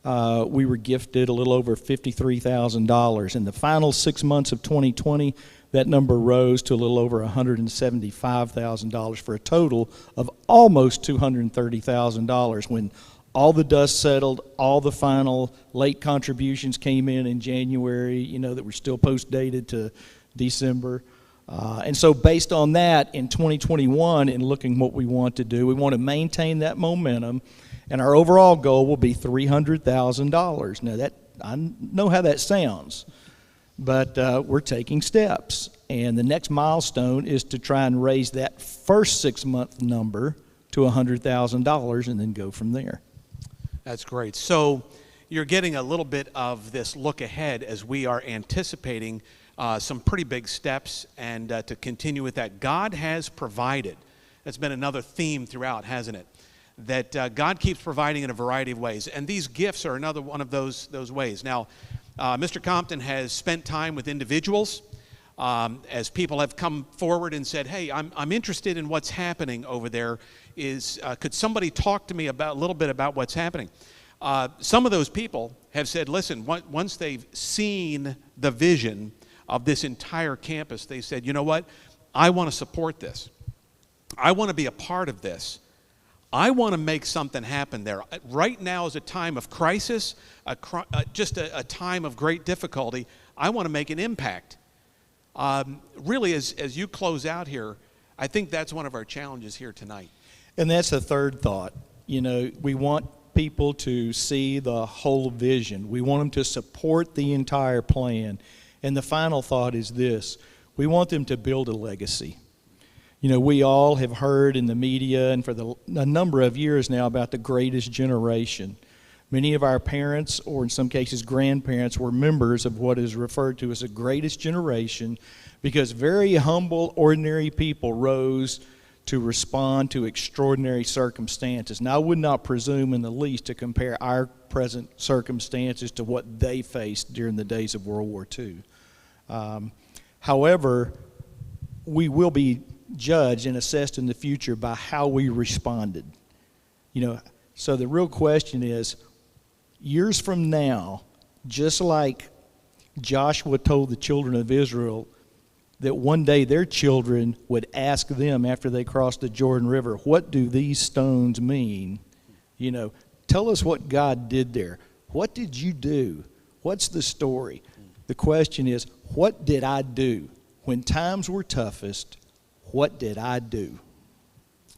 Speaker 10: we were gifted a little over $53,000. In the final 6 months of 2020, that number rose to a little over $175,000 for a total of almost $230,000 when all the dust settled, all the final late contributions came in January, that were still post-dated to December. And so based on that, in 2021, in looking what we want to do, we want to maintain that momentum, and our overall goal will be $300,000. Now, I know how that sounds, but we're taking steps. And the next milestone is to try and raise that first 6-month number to $100,000 and then go from there.
Speaker 1: That's great. So, you're getting a little bit of this look ahead as we are anticipating some pretty big steps, and to continue with that. God has provided. That's been another theme throughout, hasn't it? That God keeps providing in a variety of ways, and these gifts are another one of those ways. Now, Mr. Compton has spent time with individuals as people have come forward and said, hey, I'm interested in what's happening over there. Could somebody talk to me about a little bit about what's happening? Some of those people have said, listen, once they've seen the vision of this entire campus, they said, you know what? I want to support this. I want to be a part of this. I want to make something happen there. Right now is a time of crisis, just a time of great difficulty. I want to make an impact. Really, as you close out here, I think that's one of our challenges here tonight.
Speaker 10: And that's the third thought. You know, we want people to see the whole vision. We want them to support the entire plan. And the final thought is this: we want them to build a legacy. You know, we all have heard in the media and for a number of years now about the greatest generation. Many of our parents, or in some cases grandparents, were members of what is referred to as the greatest generation, because very humble, ordinary people rose to respond to extraordinary circumstances. Now, I would not presume in the least to compare our present circumstances to what they faced during the days of World War II. However, we will be judged and assessed in the future by how we responded. You know, so the real question is, years from now, just like Joshua told the children of Israel that one day their children would ask them after they crossed the Jordan River, what do these stones mean? You know, tell us what God did there. What did you do? What's the story? The question is, what did I do? When times were toughest, what did I do?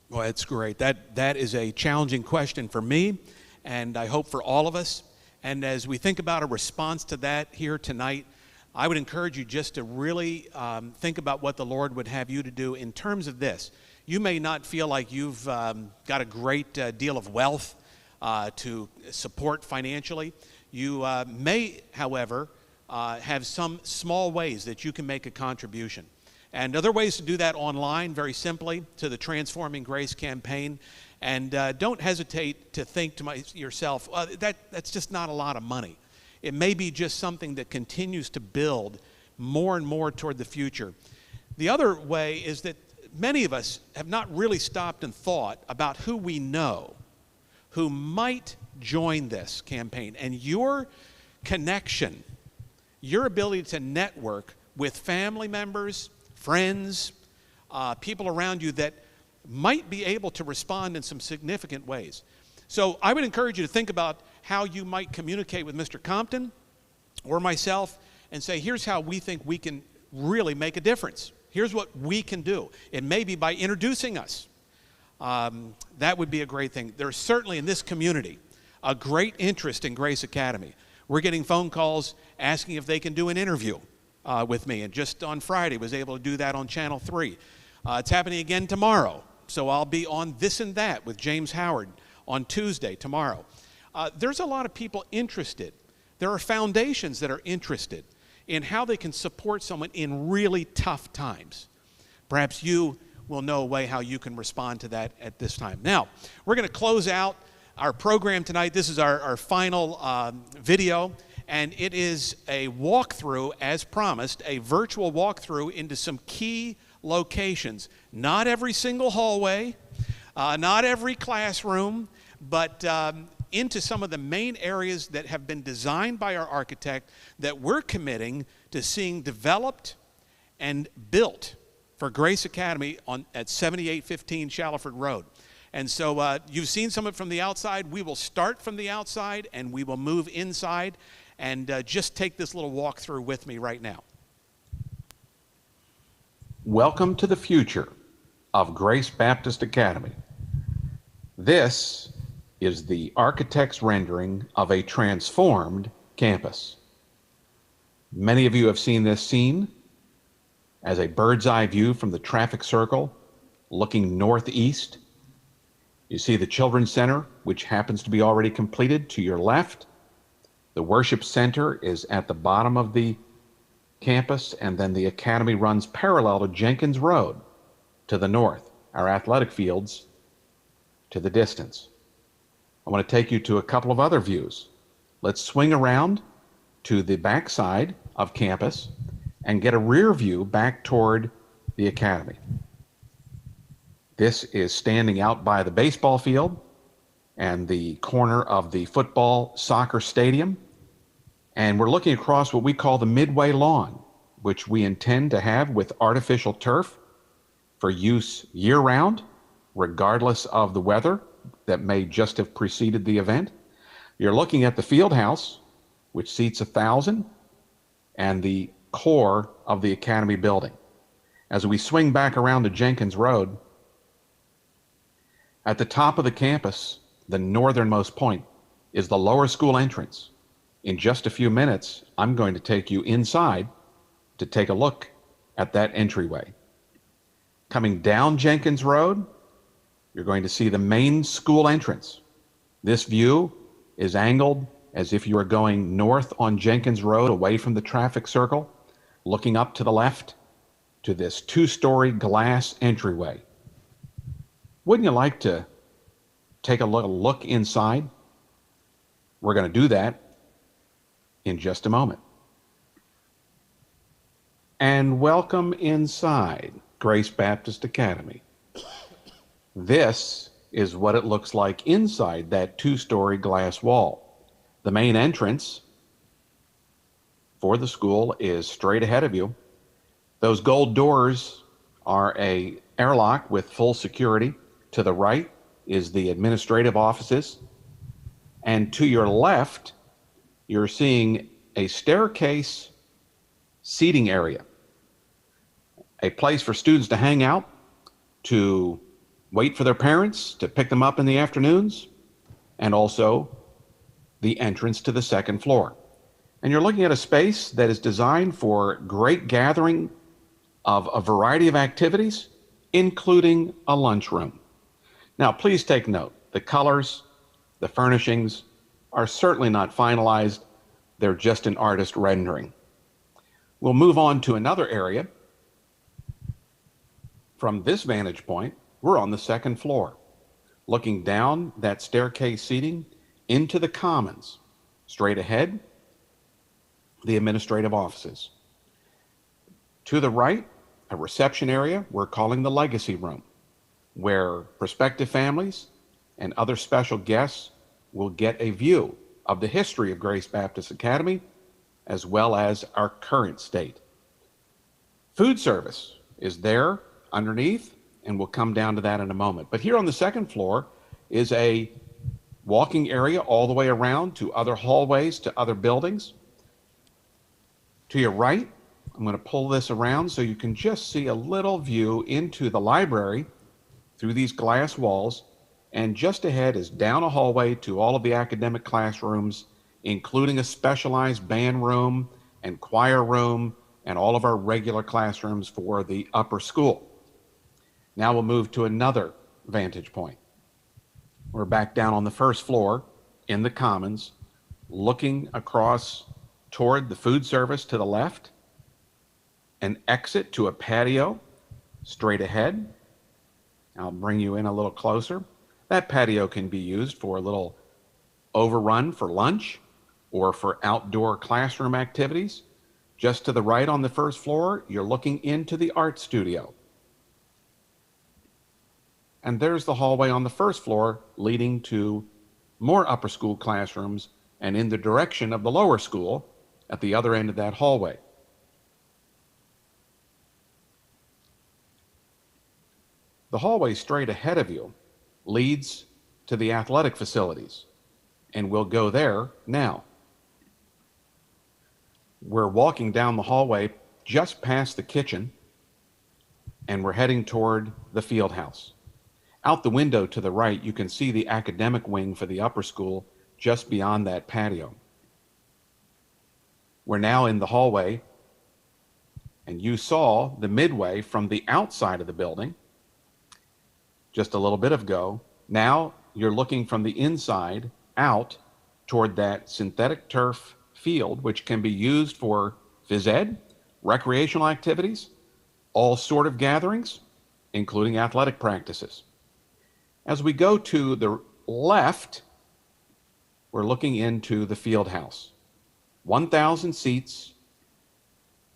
Speaker 1: Well, that's great. That is a challenging question for me, and I hope for all of us. And as we think about a response to that here tonight, I would encourage you just to really think about what the Lord would have you to do in terms of this. You may not feel like you've got a great deal of wealth to support financially. You may, however, have some small ways that you can make a contribution. And other ways to do that online, very simply, to the Transforming Grace campaign. And don't hesitate to think to yourself, that's just not a lot of money. It may be just something that continues to build more and more toward the future. The other way is that many of us have not really stopped and thought about who we know who might join this campaign. And your connection, your ability to network with family members, friends, people around you that might be able to respond in some significant ways. So I would encourage you to think about how you might communicate with Mr. Compton or myself and say, here's how we think we can really make a difference. Here's what we can do. It may be by introducing us. That would be a great thing. There's certainly in this community a great interest in Grace Academy. We're getting phone calls asking if they can do an interview with me, and just on Friday was able to do that on Channel 3. It's happening again tomorrow, so I'll be on This and That with James Howard on Tuesday, tomorrow. There's a lot of people interested. There are foundations that are interested in how they can support someone in really tough times. Perhaps you will know a way how you can respond to that at this time. Now, we're going to close out our program tonight. This is our final video, and it is a walkthrough, as promised, a virtual walkthrough into some key locations. Not every single hallway, not every classroom, but into some of the main areas that have been designed by our architect that we're committing to seeing developed and built for Grace Academy at 7815 Shallowford Road. And so you've seen some of it from the outside. We will start from the outside and we will move inside, and just take this little walkthrough with me right now.
Speaker 11: Welcome to the future of Grace Baptist Academy. This is the architect's rendering of a transformed campus. Many of you have seen this scene as a bird's eye view from the traffic circle looking northeast. You see the Children's Center, which happens to be already completed to your left. The worship center is at the bottom of the campus, and then the academy runs parallel to Jenkins Road to the north, our athletic fields to the distance. I want to take you to a couple of other views. Let's swing around to the back side of campus and get a rear view back toward the academy. This is standing out by the baseball field and the corner of the football soccer stadium. And we're looking across what we call the midway lawn, which we intend to have with artificial turf for use year-round, regardless of the weather that may just have preceded the event. You're looking at the field house, which seats 1,000, and the core of the academy building. As we swing back around to Jenkins Road, at the top of the campus, the northernmost point, is the lower school entrance. In just a few minutes, I'm going to take you inside to take a look at that entryway. Coming down Jenkins Road, you're going to see the main school entrance. This view is angled as if you were going north on Jenkins Road away from the traffic circle, looking up to the left to this 2-story glass entryway. Wouldn't you like to take a look inside? We're going to do that in just a moment. And welcome inside Grace Baptist Academy. This is what it looks like inside that 2-story glass wall. The main entrance for the school is straight ahead of you. Those gold doors are an airlock with full security. To the right is the administrative offices. And to your left, you're seeing a staircase seating area, a place for students to hang out, to wait for their parents to pick them up in the afternoons, and also the entrance to the second floor. And you're looking at a space that is designed for great gathering of a variety of activities, including a lunchroom. Now, please take note, the colors, the furnishings are certainly not finalized. They're just an artist rendering. We'll move on to another area. From this vantage point, we're on the second floor, looking down that staircase seating into the commons. Straight ahead, the administrative offices. To the right, a reception area we're calling the Legacy Room, where prospective families and other special guests will get a view of the history of Grace Baptist Academy, as well as our current state. Food service is there underneath, and we'll come down to that in a moment. But here on the second floor is a walking area all the way around to other hallways, to other buildings. To your right, I'm going to pull this around so you can just see a little view into the library through these glass walls, and just ahead is down a hallway to all of the academic classrooms, including a specialized band room and choir room and all of our regular classrooms for the upper school. Now we'll move to another vantage point. We're back down on the first floor in the commons, looking across toward the food service to the left, an exit to a patio straight ahead. I'll bring you in a little closer. That patio can be used for a little overrun for lunch or for outdoor classroom activities. Just to the right on the first floor, you're looking into the art studio. And there's the hallway on the first floor leading to more upper school classrooms and in the direction of the lower school at the other end of that hallway. The hallway straight ahead of you leads to the athletic facilities, and we'll go there now. We're walking down the hallway just past the kitchen, and we're heading toward the field house. Out the window to the right, you can see the academic wing for the upper school just beyond that patio. We're now in the hallway, and you saw the midway from the outside of the building just a little bit ago. Now you're looking from the inside out toward that synthetic turf field, which can be used for phys ed, recreational activities, all sort of gatherings, including athletic practices. As we go to the left, we're looking into the field house. 1,000 seats,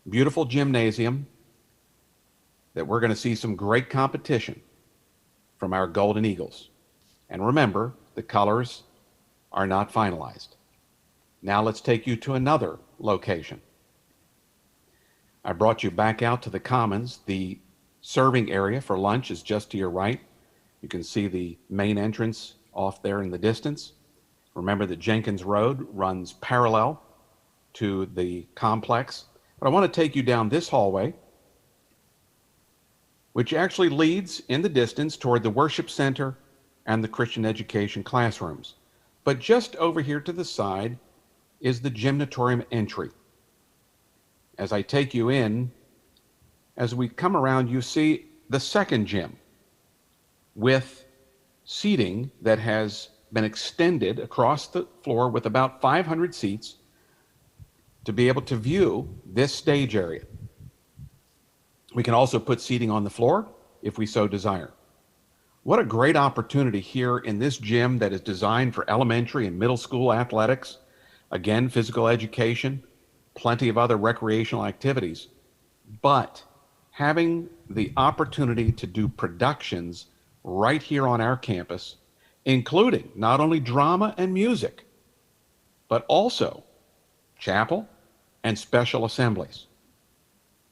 Speaker 11: beautiful gymnasium that we're going to see some great competition from our Golden Eagles. And remember, the colors are not finalized. Now let's take you to another location. I brought you back out to the Commons. The serving area for lunch is just to your right. You can see the main entrance off there in the distance. Remember that Jenkins Road runs parallel to the complex. But I want to take you down this hallway, which actually leads in the distance toward the worship center and the Christian education classrooms. But just over here to the side is the gymnatorium entry. As I take you in, as we come around, you see the second gym with seating that has been extended across the floor with about 500 seats to be able to view this stage area. We can also put seating on the floor if we so desire. What a great opportunity here in this gym that is designed for elementary and middle school athletics. Again, physical education, plenty of other recreational activities, but having the opportunity to do productions right here on our campus, including not only drama and music, but also chapel and special assemblies.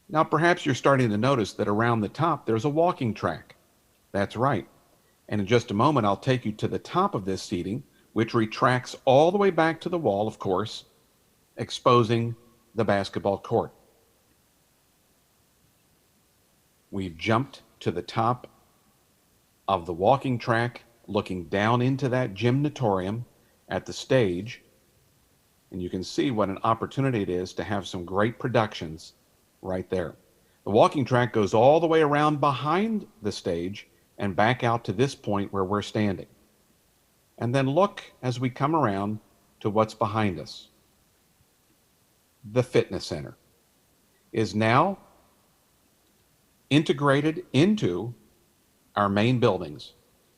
Speaker 11: Now, perhaps you're starting to notice that around the top there's a walking track. That's right. And in just a moment, I'll take you to the top of this seating, which retracts all the way back to the wall, of course, exposing the basketball court. We've jumped to the top of the walking track, looking down into that gymnatorium at the stage, and you can see what an opportunity it is to have some great productions right there. The walking track goes all the way around behind the stage and back out to this point where we're standing. And then look as we come around to what's behind us. The fitness center is now integrated into our main buildings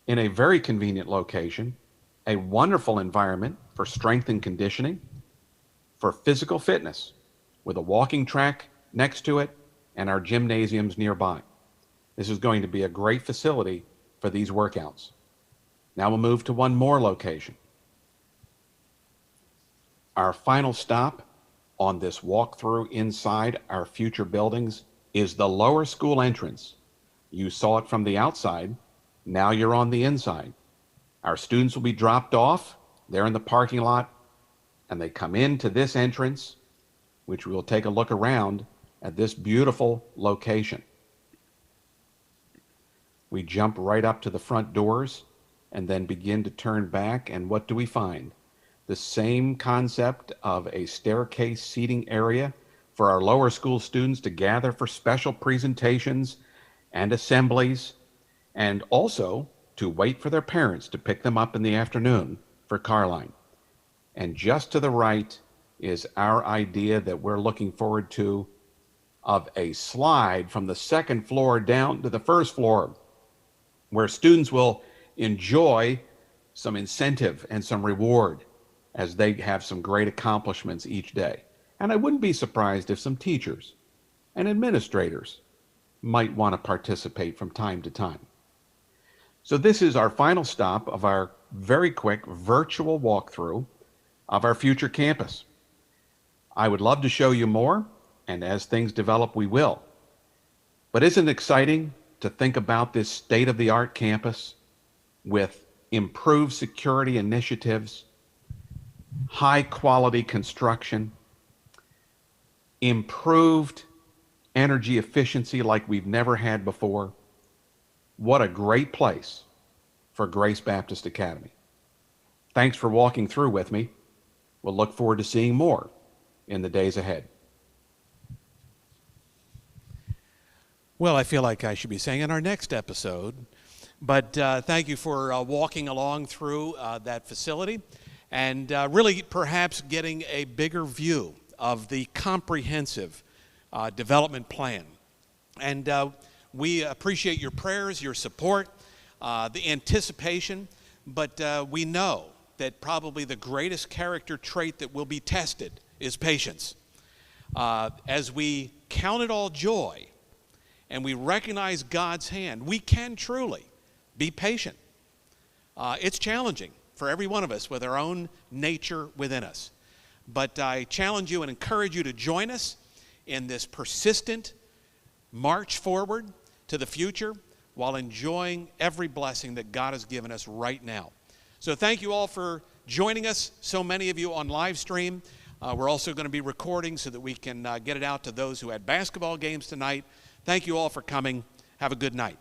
Speaker 11: in a very convenient location, a wonderful environment for strength and conditioning, for physical fitness, with a walking track next to it and our gymnasiums nearby. This is going to be a great facility for these workouts. Now we'll move to one more location. Our final stop on this walkthrough inside our future buildings is the lower school entrance. You saw it from the outside. Now you're on the inside. Our students will be dropped off. They're in the parking lot, and they come into this entrance, which we will take a look around at this beautiful location. We jump right up to the front doors and then begin to turn back, and what do we find? The same concept of a staircase seating area for our lower school students to gather for special presentations and assemblies, and also to wait for their parents to pick them up in the afternoon for Carline. And just to the right is our idea that we're looking forward to of a slide from the second floor down to the first floor, where students will enjoy some incentive and some reward as they have some great accomplishments each day. And I wouldn't be surprised if some teachers and administrators might want to participate from time to time. So this is our final stop of our very quick virtual walkthrough of our future campus. I would love to show you more, and as things develop, we will. But isn't it exciting to think about this state-of-the-art campus with improved security initiatives, high-quality construction, improved energy efficiency like we've never had before? What a great place for Grace Baptist Academy. Thanks for walking through with me. We'll look forward to seeing more in the days ahead.
Speaker 1: Well, I feel like I should be saying in our next episode, but thank you for walking along through that facility. and really perhaps getting a bigger view of the comprehensive development plan. And we appreciate your prayers, your support, the anticipation, but we know that probably the greatest character trait that will be tested is patience. As we count it all joy and we recognize God's hand, we can truly be patient. It's challenging for every one of us with our own nature within us. But I challenge you and encourage you to join us in this persistent march forward to the future while enjoying every blessing that God has given us right now. So thank you all for joining us, so many of you on live stream. We're also going to be recording so that we can get it out to those who had basketball games tonight. Thank you all for coming. Have a good night.